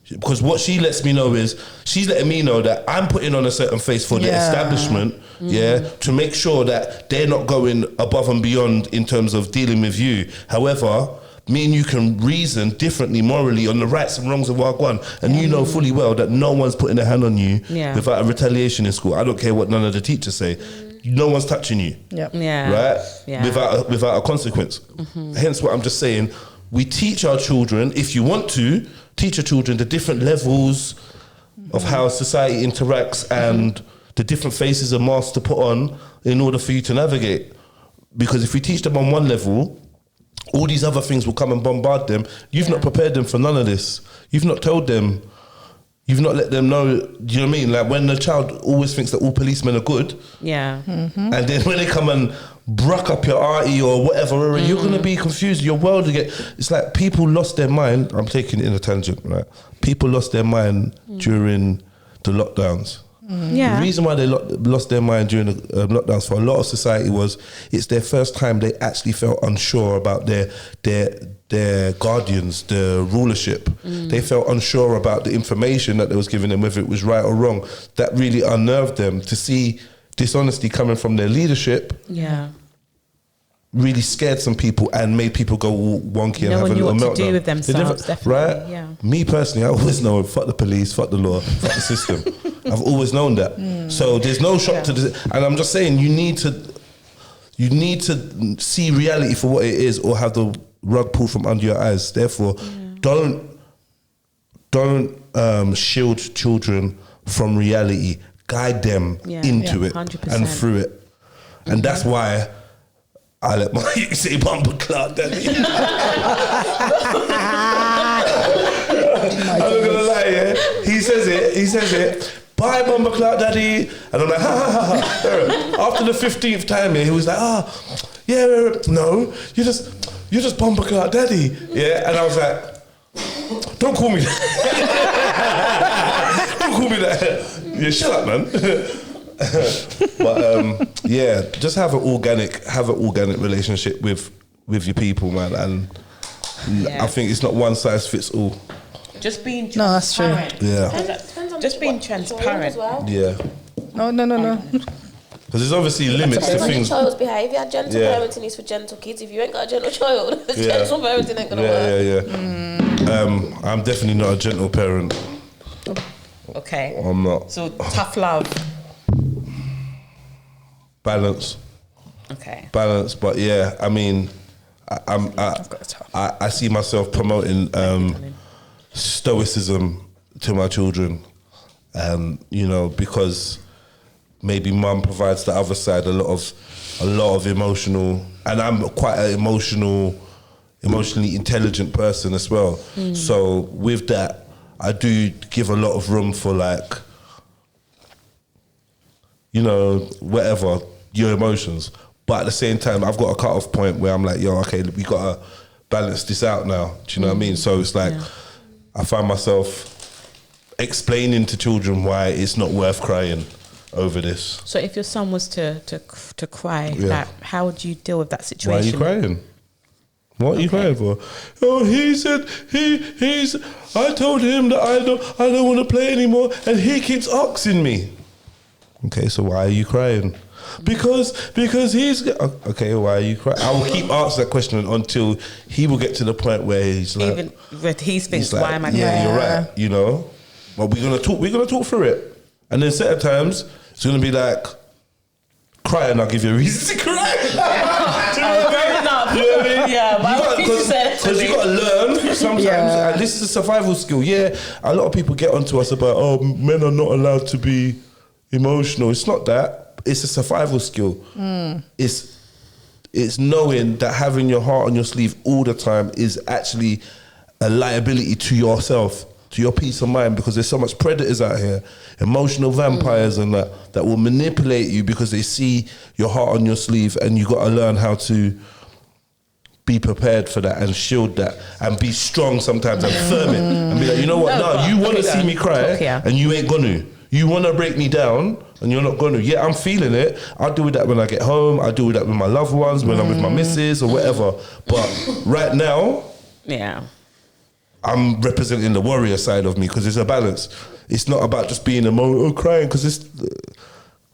because what she lets me know is she's letting me know that I'm putting on a certain face for the establishment, to make sure that they're not going above and beyond in terms of dealing with you. However, me and you can reason differently morally on the rights and wrongs of Wagwan, and you know fully well that no one's putting a hand on you without a retaliation in school. I don't care what none of the teachers say. No one's touching you, right? Without a consequence. Hence, what I'm just saying, we teach our children, if you want to, teach your children the different levels of how society interacts and the different faces and masks to put on in order for you to navigate. Because if we teach them on one level, all these other things will come and bombard them. You've not prepared them for none of this. You've not told them. You've not let them know. Do you know what I mean? Like when the child always thinks that all policemen are good. Yeah. And then when they come and bruck up your auntie or whatever, you're going to be confused. Your world again. It's like people lost their mind. I'm taking it in a tangent, right? People lost their mind during the lockdowns. The reason why they lost their mind during the lockdowns for a lot of society was it's their first time they actually felt unsure about their guardians, the rulership. They felt unsure about the information that they was giving them, whether it was right or wrong. That really unnerved them to see dishonesty coming from their leadership. Really scared some people and made people go wonky and have a little meltdown. No one knew what to do with themselves, definitely. Right? Yeah. Me personally, I always know, fuck the police, fuck the law, fuck the system. I've always known that. So there's no shock to this. And I'm just saying, you need to see reality for what it is or have the rug pulled from under your eyes. Therefore, don't shield children from reality. Guide them into it 100%. And through it. And that's why I let my say bumper clock daddy. I'm not gonna lie, He says it. Bye, bumper clock daddy. And I'm like, ha ha ha ha. After the 15th time, he was like, no, you're just bumper clock daddy. Yeah, and I was like, don't call me that. Don't call me that. Yeah, shut up, man. But just have an organic relationship with your people, man, and I think it's not one size fits all. Just being transparent. No, that's true. Just being transparent. Well. Yeah. No. Because there's obviously limits to things. Your child's behaviour. Gentle parenting is for gentle kids. If you ain't got a gentle child, gentle parenting ain't gonna work. I'm definitely not a gentle parent. Okay. I'm not. So tough love. Balance. Okay. Balance, but yeah, I mean, I see myself promoting Stoicism to my children, because maybe mum provides the other side a lot of emotional, and I'm quite an emotionally intelligent person as well. So with that, I do give a lot of room for whatever your emotions, but at the same time I've got a cut-off point where I'm like, okay, we gotta balance this out now. Do you know what I mean? So it's like I find myself explaining to children why it's not worth crying over this. So if your son was to cry, Yeah. like, how would you deal with that Why are situation? you crying? What are you crying for? Oh, he said he's. I told him that I don't want to play anymore, and he keeps asking me. Okay, so why are you crying? Because he's okay. Why are you crying? I will keep asking that question until he will get to the point where he's like, Even when he thinks, like, why am I yeah, crying? you're right. You know, but we're gonna talk through it, and then certain times it's gonna be like, cry, and I'll give you a reason to cry. Do you know what I mean? You know what I mean? Yeah, because you got to learn sometimes, and this is a survival skill. Yeah, a lot of people get onto us about, oh, men are not allowed to be emotional. It's not that. It's a survival skill. It's knowing that having your heart on your sleeve all the time is actually a liability to yourself, to your peace of mind, because there's so much predators out here, emotional vampires and that will manipulate you because they see your heart on your sleeve, and you got to learn how to be prepared for that and shield that and be strong sometimes and firm it and be like, you know what, no, you want to see me cry and you ain't gonna. You want to break me down and you're not gonna. Yeah, I'm feeling it. I'll do that when I get home. I'll do that with my loved ones, when I'm with my missus or whatever. But right now, Yeah. I'm representing the warrior side of me because it's a balance. It's not about just being crying, because it's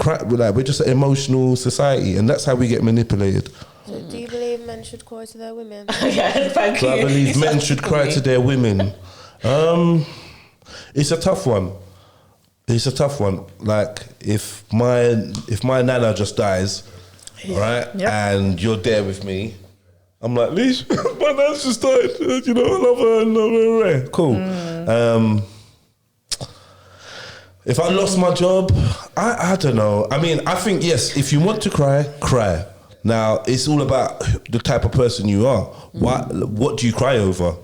like we're just an emotional society, and that's how we get manipulated. So do you believe men should cry to their women? Yeah, thank So I believe men should cry to their women. It's a tough one. It's a tough one. Like if my nana just dies, right, and you're there with me, I'm like, Leash, my nana's just died. You know, I love her. Cool. If I lost my job, I don't know. I mean, I think, yes, if you want to cry, cry. Now, it's all about the type of person you are. What do you cry over?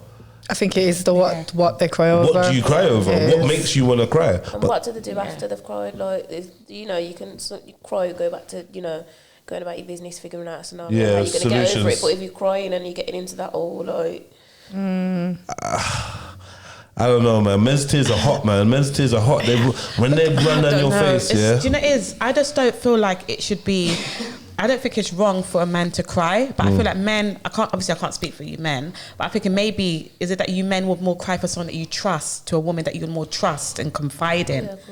I think it is what they cry over. What do you cry over? What makes you want to cry? And what do they do after they've cried? Like, you can cry, go back to, going about your business, figuring out a scenario, how you're going to get over it. But if you're crying and you're getting into that I don't know, man. Men's tears are hot, man. Men's tears are hot. When they run down your face, Do you know what it is? I just don't feel like it should be. I don't think it's wrong for a man to cry, but I feel like men. I can't speak for you men, but I think maybe is it that you men would more cry for someone that you trust, to a woman that you would more trust and confide in. of course.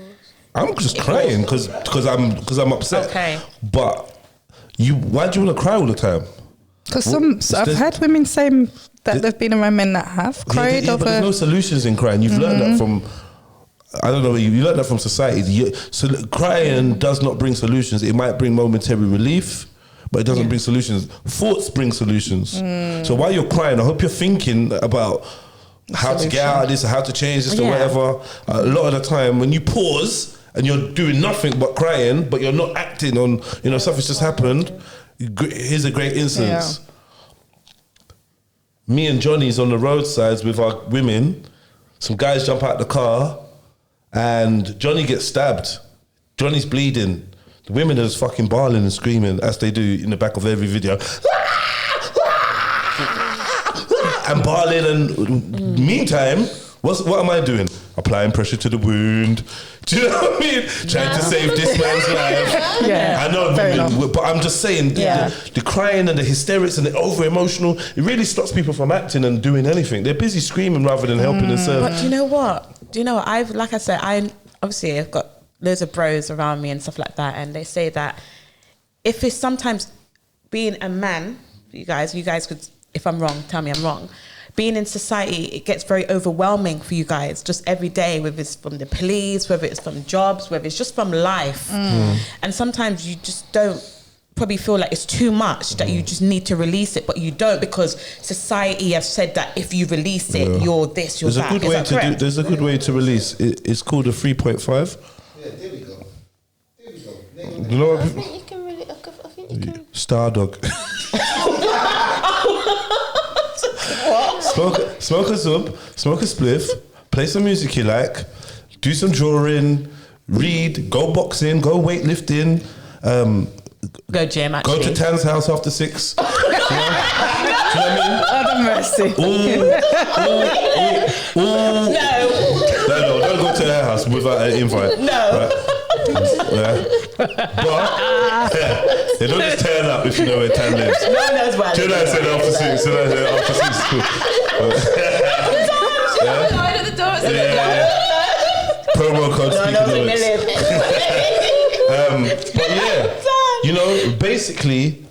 I'm just crying because I'm upset. Okay. But why do you want to cry all the time? Because I've heard women say that they've been around men that have cried But over. there's no solutions in crying. You've learned that from. I don't know. You learned that from society. So crying does not bring solutions. It might bring momentary relief, but it doesn't bring solutions. Thoughts bring solutions. So while you're crying, I hope you're thinking about how to get out of this, or how to change this, or whatever. A lot of the time, when you pause and you're doing nothing but crying, but you're not acting on, something's just happened. Here's a great instance. Me and Johnny's on the roadsides with our women. Some guys jump out the car, and Johnny gets stabbed. Johnny's bleeding. The women are just fucking bawling and screaming, as they do in the back of every video. And bawling, and meantime, what am I doing? Applying pressure to the wound. Do you know what I mean? Trying to save this man's life. Yeah, I know women, but I'm just saying, the crying and the hysterics and the over-emotional, it really stops people from acting and doing anything. They're busy screaming rather than helping and serving. But do you know what? I've got loads of bros around me and stuff like that, and they say that if it's sometimes being a man, you guys could, if I'm wrong, tell me I'm wrong. Being in society, it gets very overwhelming for you guys, just every day, whether it's from the police, whether it's from jobs, whether it's just from life. And sometimes you just don't probably feel like it's too much, that you just need to release it, but you don't, because society has said that if you release it, you're this, you're that. There's a good way to release. It's called a 3.5. Yeah, there we go. You know I think you can really. I think you can. Stardog. Smoke a zub, smoke a spliff, play some music you like, do some drawing, read, go boxing, go weightlifting, Go gym, actually. Go to Tan's house after 6. Do you know what I mean? Oh, mercy. No, don't go to her house without an invite. No. Right? Yeah. But they don't just turn up if you know where Tan lives. No one knows where. Do you know what I said after 6? Do you know what I said after 6 is cool. Line at the door. Promo code but yeah, you know, basically,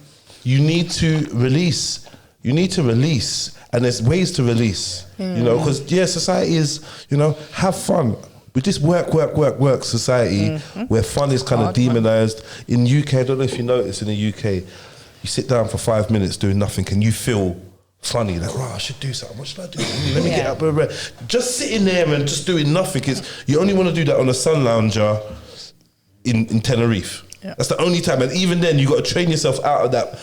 you need to release. You need to release, and there's ways to release. You know, because society is, you know, have fun. With this work society, where fun is kind of demonized. In UK, I don't know if you notice, in the UK, you sit down for 5 minutes doing nothing, and you feel funny, like, I should do something. What should I do? Let me get up. Just sitting there and just doing nothing. You only want to do that on a sun lounger in Tenerife. Yeah. That's the only time. And even then, you got to train yourself out of that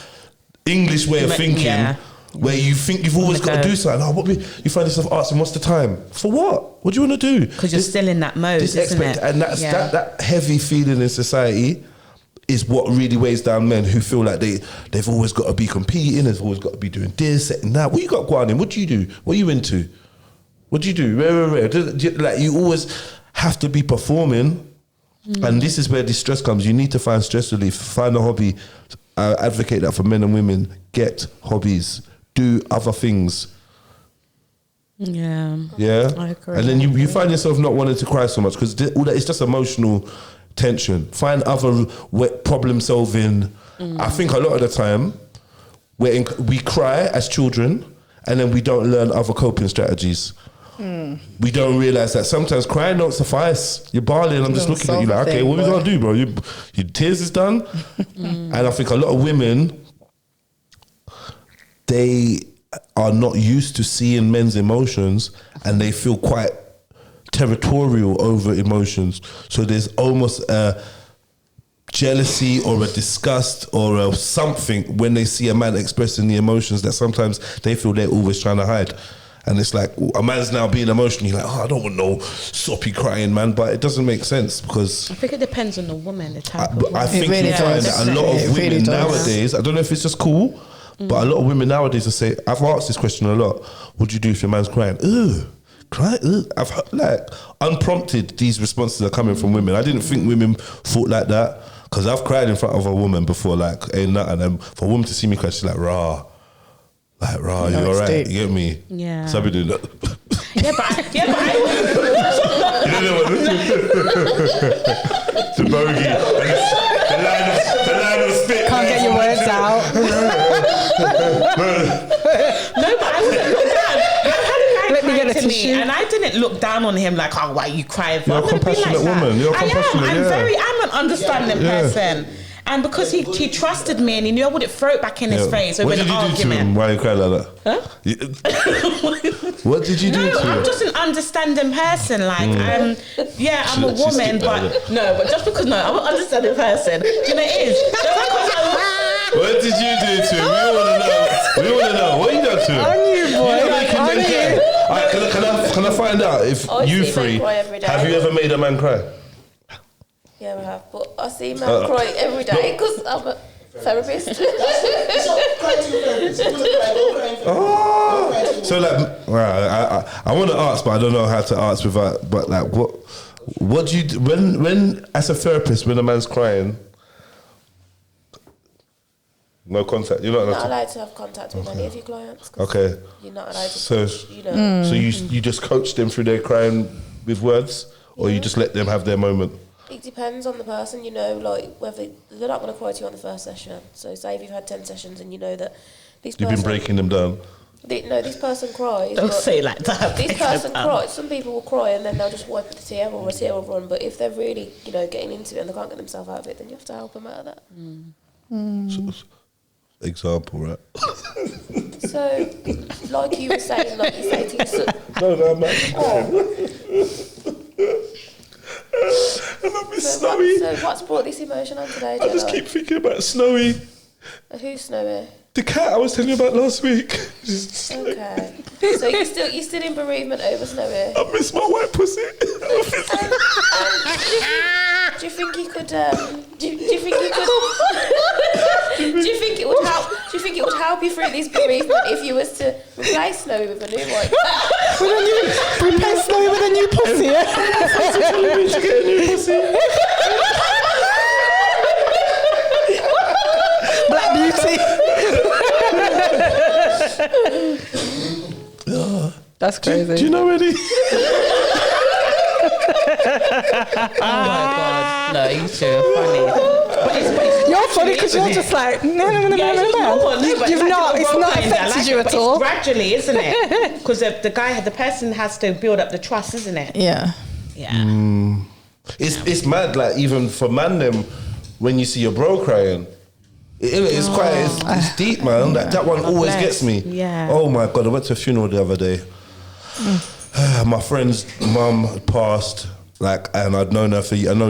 English way of thinking, where you think you've always got to do something. You find yourself asking, what's the time? For what? What do you want to do? Because you're still in that mode, isn't it? And that's that heavy feeling in society is what really weighs down men who feel like they've always got to be competing, they've always got to be doing this and that. What you got going on? What do you do? What are you into? What do you do? Like, you always have to be performing. And this is where the stress comes. You need to find stress relief, find a hobby. I advocate that for men and women. Get hobbies, do other things. Yeah, I agree. And then you find yourself not wanting to cry so much because all that, it's just emotional tension. Find other problem solving. I think a lot of the time we cry as children and then we don't learn other coping strategies. We don't realise that sometimes crying don't suffice. You're bawling, I'm just looking at you like, okay, what are we gonna do, bro? Your tears is done. And I think a lot of women, they are not used to seeing men's emotions and they feel quite territorial over emotions. So there's almost a jealousy or a disgust or a something when they see a man expressing the emotions that sometimes they feel they're always trying to hide. And it's like, a man's now being emotional. You're like, I don't want no soppy crying, man. But it doesn't make sense because... I think it depends on the woman, the type of woman. I think you find that a lot of women nowadays, I don't know if it's just cool, but a lot of women nowadays will say, I've asked this question a lot. What do you do if your man's crying? Cry? I've heard, like, unprompted, these responses are coming from women. I didn't think women thought like that because I've cried in front of a woman before, like, ain't nothing. And for a woman to see me cry, she's like, rah. Like, you alright? You get me? Yeah. So I be doing that. Yeah, but I you don't know what this is? The bogey. The line of spit. Can't get your words out. No, but I wouldn't look down. I've had a guy cry to me, tissue. and I didn't look down on him like, why are you crying for? You're a compassionate woman. You're compassionate. I'm an understanding person. And because he trusted me and he knew I wouldn't throw it back in his face over an argument. What did you do to him while you cried like that? Huh? What did you do to him? No, I'm just an understanding person. Like, I'm a woman, but just because, I'm an understanding person. Do you know what it is? What did you do to him? We want to know. What you done to him? On you, boy. Alright, can I find out if you three, have you ever made a man cry? Yeah, I have, but I see men cry every day because I'm a therapist. So like, I want to ask, but I don't know how to ask without. But like, what do you do when as a therapist when a man's crying? No contact. You're not allowed to have contact with any of your clients. Okay. You're not allowed to. So so you just coach them through their crying with words, or you just let them have their moment. It depends on the person, like whether they're not going to cry to you on the first session. So say if you've had 10 sessions and you know that this person... You've been breaking them down. This person cries. Don't say it like that. This person cries. Some people will cry and then they'll just wipe the tear or a tear will run. But if they're really, getting into it and they can't get themselves out of it, then you have to help them out of that. So, example, right? So, like you were saying, like you say to your son... No, man. And I miss Snowy. So what's brought this emotion on today, I just keep thinking about Snowy. Who's Snowy? The cat I was telling you about last week. Okay. So you're still in bereavement over Snowy? I miss my white pussy. Do you think he could? Do you think he could? think it would help you through this bereavement if you was to replace Snowy with a new one? Replace Snowy with a new pussy, yeah? Telling me to get a new pussy. Black Beauty. That's crazy. Do you know any? Oh my God. No, you two are funny. But You're funny because you're just like, no. You've not, it's not affected you at all. It's gradually, isn't it? Because the person has to build up the trust, isn't it? Yeah. Yeah. It's mad, like, even for man them, when you see your bro crying, it's it's deep, man. That one always gets me. Yeah. Oh my God, I went to a funeral the other day. My friend's mum had passed, like, and I know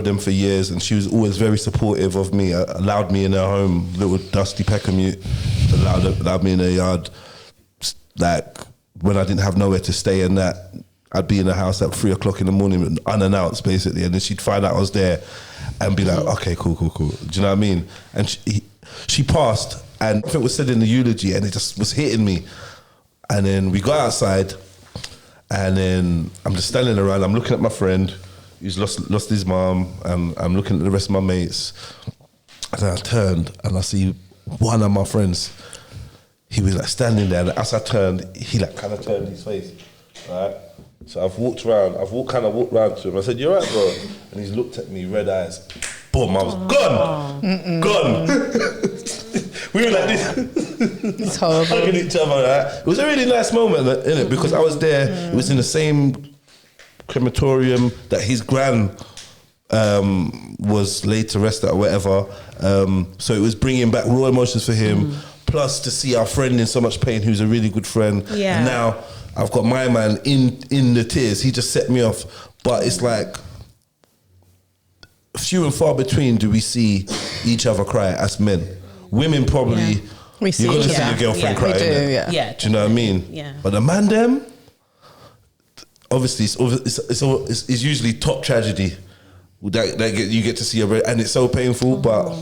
them for years, and she was always very supportive of me. Allowed me in her home, little dusty Peckham, allowed me in her yard. Like, when I didn't have nowhere to stay, and that I'd be in the house at 3 o'clock in the morning, unannounced basically, and then she'd find out I was there, and be like, okay, cool. Do you know what I mean? And she passed, and it was said in the eulogy, and it just was hitting me. And then we got outside, and then I'm just standing around. I'm looking at my friend who's lost his mom, and I'm looking at the rest of my mates. And then I turned, and I see one of my friends. He was like standing there, and as I turned, he like kind of turned his face, right? So I've walked round to him. I said, "You alright, bro?" And he's looked at me, red eyes. Boom, I was gone. We were like this. It's horrible. Hugging each other, right? It was a really nice moment, innit? Because I was there. It was in the same crematorium that his gran was laid to rest at or whatever. So it was bringing back raw emotions for him. Plus to see our friend in so much pain, who's a really good friend. Yeah. And now I've got my man in the tears. He just set me off. But it's like, few and far between do we see each other cry as men. Women probably, We see you're going to it, see your girlfriend cry. We do, innit? yeah. Do you know what I mean? Yeah. But the man them, obviously it's usually top tragedy that you get to see, and it's so painful. But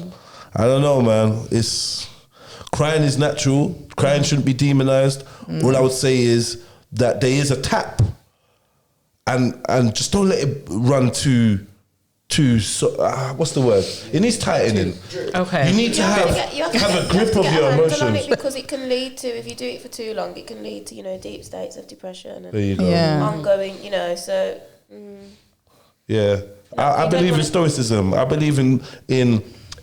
I don't know, man. Crying is natural. Crying shouldn't be demonized. All I would say is that there is a tap, and just don't let it run too. What's the word? It needs tightening. Okay. You need to have a grip of your emotions. Because it can lead to, if you do it for too long, it can lead to deep states of depression and There you go. ongoing. So. Yeah, I believe in Stoicism. I believe in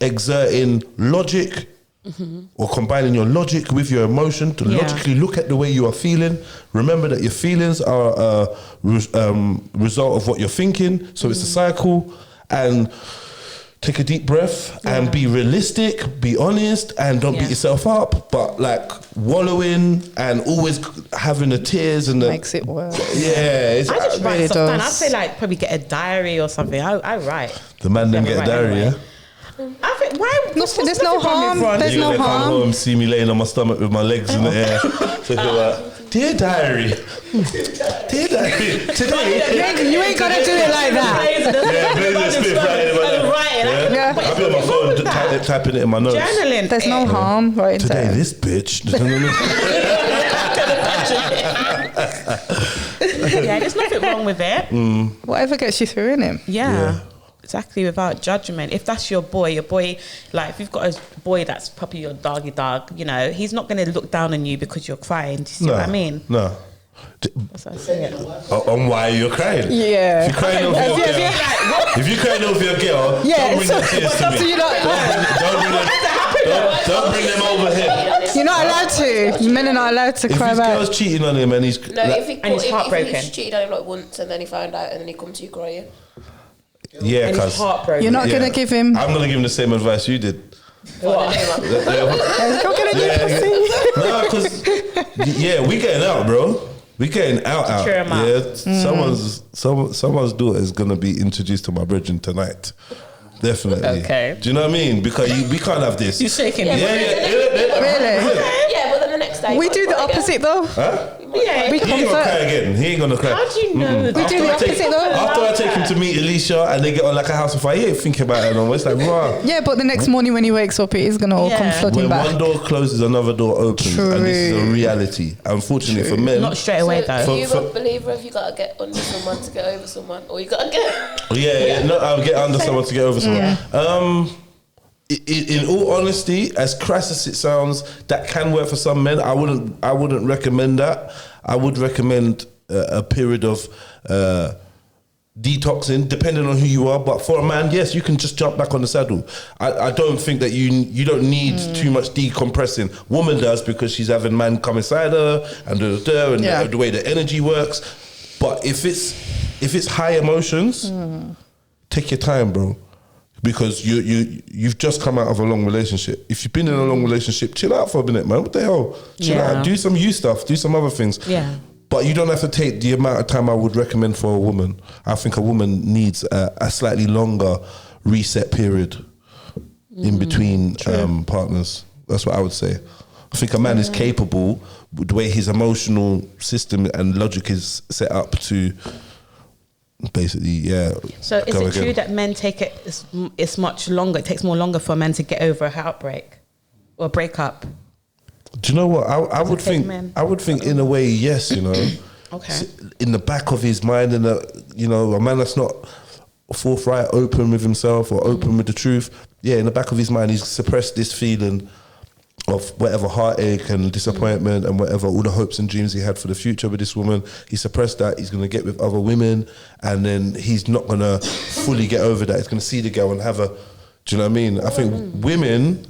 exerting logic or combining your logic with your emotion to logically look at the way you are feeling. Remember that your feelings are a result of what you're thinking. So it's a cycle. And take a deep breath and be realistic, be honest, and don't beat yourself up. But like wallowing and always having the tears and makes it worse. Yeah, I just write really stuff down. does. I'd say like probably get a diary or something. I write. The man then get a diary, yeah? I think There's no harm. There's You're no gonna come harm. home, see me laying on my stomach with my legs in the air. So you're like, dear diary, today. You ain't gonna do it like that. Yeah, Blaze spit right in Yeah. I've been on my phone typing it in my notes. Journaling. There's no harm right into Today, it. this bitch. Yeah, there's nothing wrong with it. Whatever gets you through, innit? Yeah. Exactly, without judgment. If that's your boy, like if you've got a boy that's probably your doggy dog, he's not going to look down on you because you're crying. Do you see what I mean? No. That's what I say. On why you're crying? Yeah. If you're crying over your girl, don't bring the tears to me. Don't bring them over here. You're not allowed to. Men are not allowed to If cry his back. girl's cheating on him and he's he's heartbroken. If he cheated on him like once and then he found out and then he come to you crying. yeah, And he's cuz heartbroken. You're not gonna give him. I'm gonna give him the same advice you did. Go get a new pussy. No, because we getting out, bro. We getting out. Cheer 'em up. Yeah, someone's daughter is gonna be introduced to my brethren tonight. Definitely. Okay. Do you know what I mean? Because we can't have this. You're shaking. Yeah. Really? Yeah, but then the next stay. We do the opposite though. Huh? Yeah. We He ain't gonna cry comfort. again. He ain't gonna cry. How do you know? We do the opposite though. After I take him to meet Alicia and they get on like a house of fire, he ain't thinking about it no more. It's like, rah. Yeah, but the next morning when he wakes up, it is gonna all come Yeah. flooding When back. one door closes, another door opens. And this is a True. reality. Unfortunately for men. Not straight away though. Are you For- a believer if you gotta get under someone to get over someone, or you gotta get? Yeah, no, I'll get under someone to get over someone. In all honesty, as crass as it sounds, that can work for some men. I wouldn't recommend that. I would recommend a period of detoxing, depending on who you are. But for a man, yes, you can just jump back on the saddle. I don't think that you don't need too much decompressing. Woman does, because she's having man come inside her and the way the energy works. But if it's high emotions, take your time, bro. Because you've just come out of a long relationship. If you've been in a long relationship, chill out for a minute, man. What the hell? Chill out. Do some you stuff. Do some other things. Yeah. But you don't have to take the amount of time I would recommend for a woman. I think a woman needs a slightly longer reset period in between partners. That's what I would say. I think a man is capable, with the way his emotional system and logic is set up, to basically, So is go it again. true that men take it? It's much longer. It takes more longer for a man to get over a heartbreak or breakup. Do you know what? I would it take think. men? I would think in a way, yes. You know, Okay. In the back of his mind, and a man that's not forthright, open with himself or open with the truth. Yeah, in the back of his mind, he's suppressed this feeling of whatever heartache and disappointment and whatever, all the hopes and dreams he had for the future with this woman. He suppressed that. He's going to get with other women, and then he's not going to fully get over that. He's going to see the girl and have a. Do you know what I mean? I think women.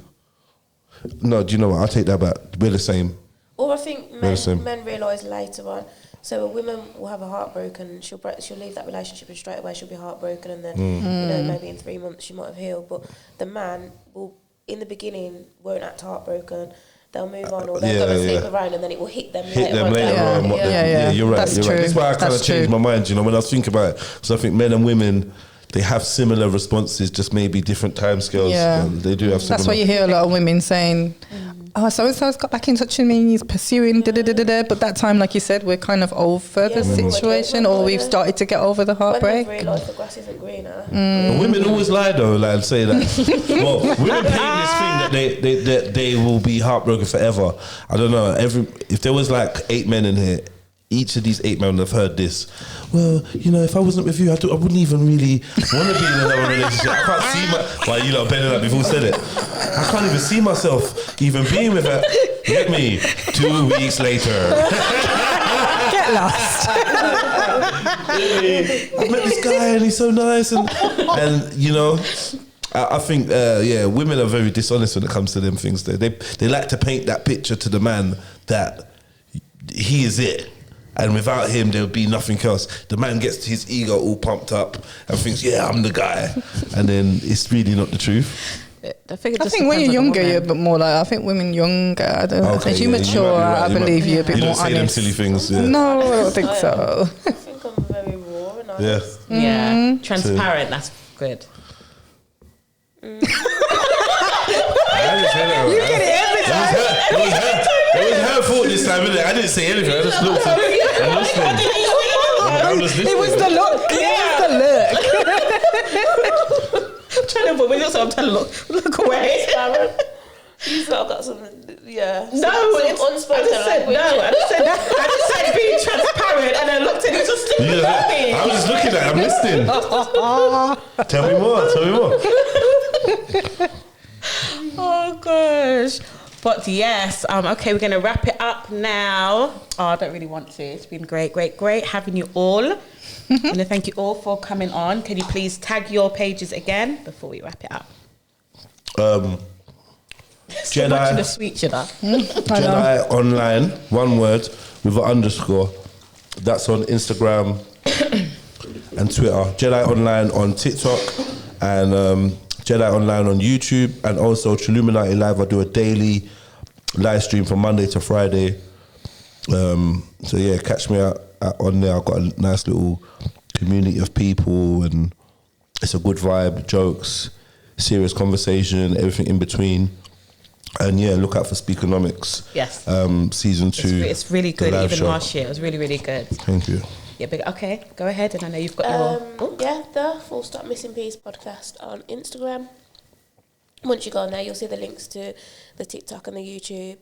No, do you know what? I'll take that back. We're the same. Or I think the same. men realise later on. So a woman will have a heartbroken, she'll leave that relationship, and straight away she'll be heartbroken, and then maybe in 3 months she might have healed. But the man will, in the beginning, won't act heartbroken. They'll move on, or they'll go and sleep around, and then it will hit them later on. Yeah, you're right. That's You're true. right. That's why I kind of That's changed true. my mind. You know, when I was thinking about it, so I think men and women, they have similar responses, just maybe different timescales. Yeah. They do have similar. That's why you hear a lot of women saying, "Oh, so and so's got back in touch with me. He's pursuing But that time, like you said, we're kind of over the situation, or we've started to get over the When heartbreak. they realise the grass isn't greener. But women always lie though, like say that. Well, women paint this thing that they will be heartbroken forever. I don't know. If there was like 8 men in here, each of these 8 men have heard this. Well, you know, if I wasn't with you, I wouldn't even really want to be in another relationship. I can't see well, you know, Ben and I, we've all said it. I can't even see myself even being with her. Get me 2 weeks later. Get lost. I met this guy and he's so nice, and you know, I think women are very dishonest when it comes to them things. They like to paint that picture to the man that he is it, and without him there would be nothing else. The man gets his ego all pumped up and thinks, yeah, I'm the guy, and then it's really not the truth. I think when you're younger, you're a bit more like. I think women younger. I don't know. As you mature, I believe you're a bit You more don't say them honest. silly things. Yeah. No, I don't think so. I think I'm very raw and Yeah. honest. Yeah, transparent. That's good. I didn't say that. You get it every time. It was her fault this time, innit? I didn't say anything. I just looked. I'm listening. I'm just listening. It was the look. It was the look. Trying to, when you're I'm trying to look away. You've got some, yeah. No, some unspoken language. I just said being transparent, and I looked at it just looking at me. I was just looking at it. I'm listening. Tell me more. Oh gosh. But yes, okay, we're gonna wrap it up now. Oh, I don't really want to. It's been great having you all. I want to thank you all for coming on. Can you please tag your pages again before we wrap it up? So much in the sweet, you know. Jedi Online, one word with an underscore. That's on Instagram and Twitter. Jedi Online on TikTok and Jedi Online on YouTube, and also Chilluminati Live. I do a daily live stream from Monday to Friday. So yeah, catch me out on there. I've got a nice little community of people, and it's a good vibe, jokes, serious conversation, everything in between. And yeah, look out for Speakonomics. Yes. Season 2. It's really the good. live Even show. last year, it was really, really good. Thank you. Yeah, big. Okay, go ahead. And I know you've got your book. Yeah, the Full Stop Missing Piece podcast on Instagram. Once you go on there, you'll see the links to the TikTok and the YouTube.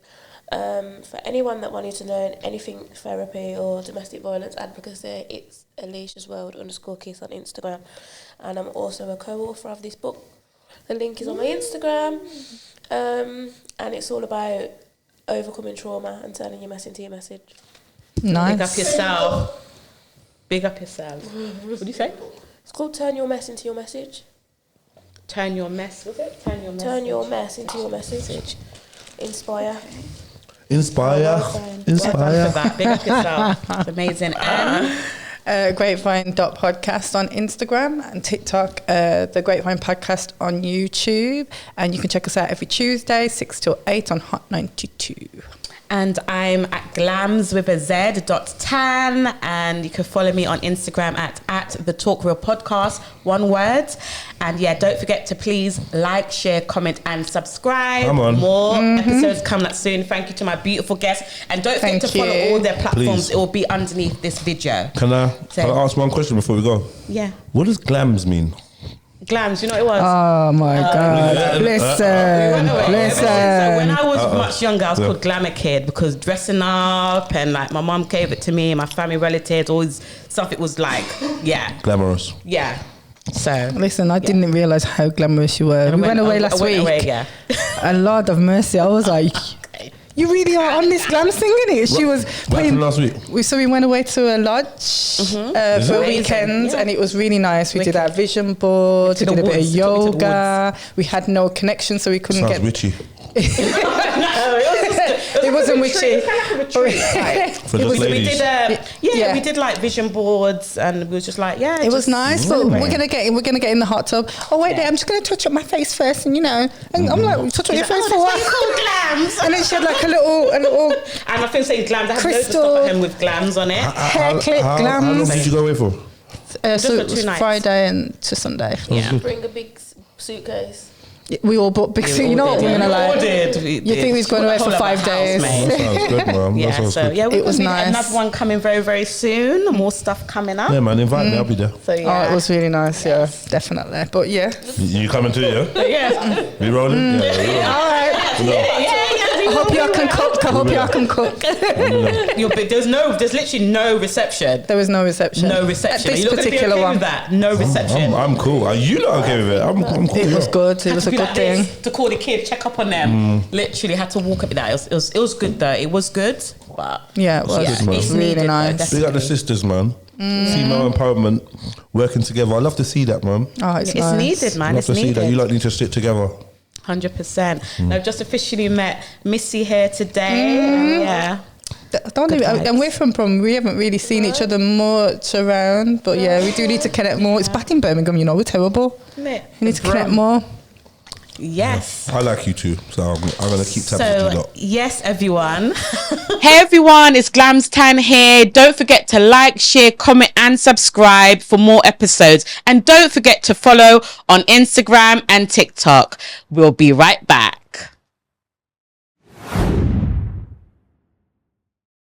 For anyone that wanted to learn anything therapy or domestic violence advocacy, it's Alicia's World _kiss on Instagram. And I'm also a co-author of this book. The link is on my Instagram. And it's all about overcoming trauma and turning your mess into your message. Nice. Big up yourself. Big up yourself. What do you say? It's called Turn Your Mess into Your Message. Turn your mess, was it? Turn your mess. Turn your mess into your message. Inspire. Inspire. Well done for that. Big up yourself. It's amazing. And Grapevine.podcast on Instagram and TikTok, the Grapevine podcast on YouTube, and you can check us out every Tuesday 6 till 8 on Hot 92. And I'm at glams with a Z.tan, and you can follow me on Instagram at the Talk Real Podcast, one word. And yeah, don't forget to please like, share, comment, and subscribe. Come on. More episodes coming up soon. Thank you to my beautiful guests, and don't forget to follow all their platforms. Please. It will be underneath this video. Can I ask one question before we go? Yeah, What does glams mean? glams. You know what it was? Oh my God. Listen. So when I was much younger, I was called Glamour Kid because dressing up and like my mum gave it to me and my family relatives, always stuff. It was like, yeah. Glamorous. Yeah. So. Listen, I didn't realise how glamorous you were. We went away last week. Yeah. And Lord of mercy, I was like, you really are on this glam thing, innit? She was What happened last week? So we went away to a lodge for a weekend, and it was really nice. We did our vision boards, we did a bit of yoga. We had no connection, so we couldn't Sounds get. witchy. It wasn't witchy. For those ladies. We did like vision boards, and we was just like, yeah. It was nice, but we're gonna get in the hot tub. Oh wait, there, I'm just gonna touch up my face first, and and I'm like, touch up your face for what? Glams. And then she had like a little. And I think saying glams. I had loads of stuff at home with glams on it. Hair clip, How long glams. did you go away for? So it for 2 was nights. Friday and to Sunday. Yeah. Bring a big suitcase. We all bought big suit. You know what women are like. You think we was going away for 5 days? That sounds good, man. Yeah, That sounds so good. yeah, It was nice. Another one coming very, very soon. More stuff coming up. Yeah, man, invite me. I'll be there. So yeah. Oh, it was really nice. Yeah, definitely. But yeah. You coming too, yeah? Yeah. We rolling? Yeah, we rolling. All right. No. I hope y'all can cook. I hope y'all can cook. There's literally no reception. There was no reception. No reception. At this Are you not particular gonna be okay one. with that? No reception. I'm cool. Are you not okay with it? I'm cool. It was good. It was a Be good like thing. this, to call the kid, check up on them. Literally had to walk up with that. It was good though. It was good, but Yeah, it was. good, man. it's Really needed, nice. though, Big up the sisters, man. Female empowerment, working together. I love to see that, man. Oh, it's It's nice. needed, man. Love It's to see that. You needed. lot need to stick together. 100%. I've just officially met Missy here today. Yeah. Don't even, vibes. and we're from Brum. We haven't really seen each other much around, but yeah, we do need to connect more. It's bad in Birmingham, we're terrible. We need to connect more. Yes. I like you too, so I'm going to keep tabs with you So, lot. yes, everyone. Hey, everyone, it's Glams Time here. Don't forget to like, share, comment, and subscribe for more episodes. And don't forget to follow on Instagram and TikTok. We'll be right back.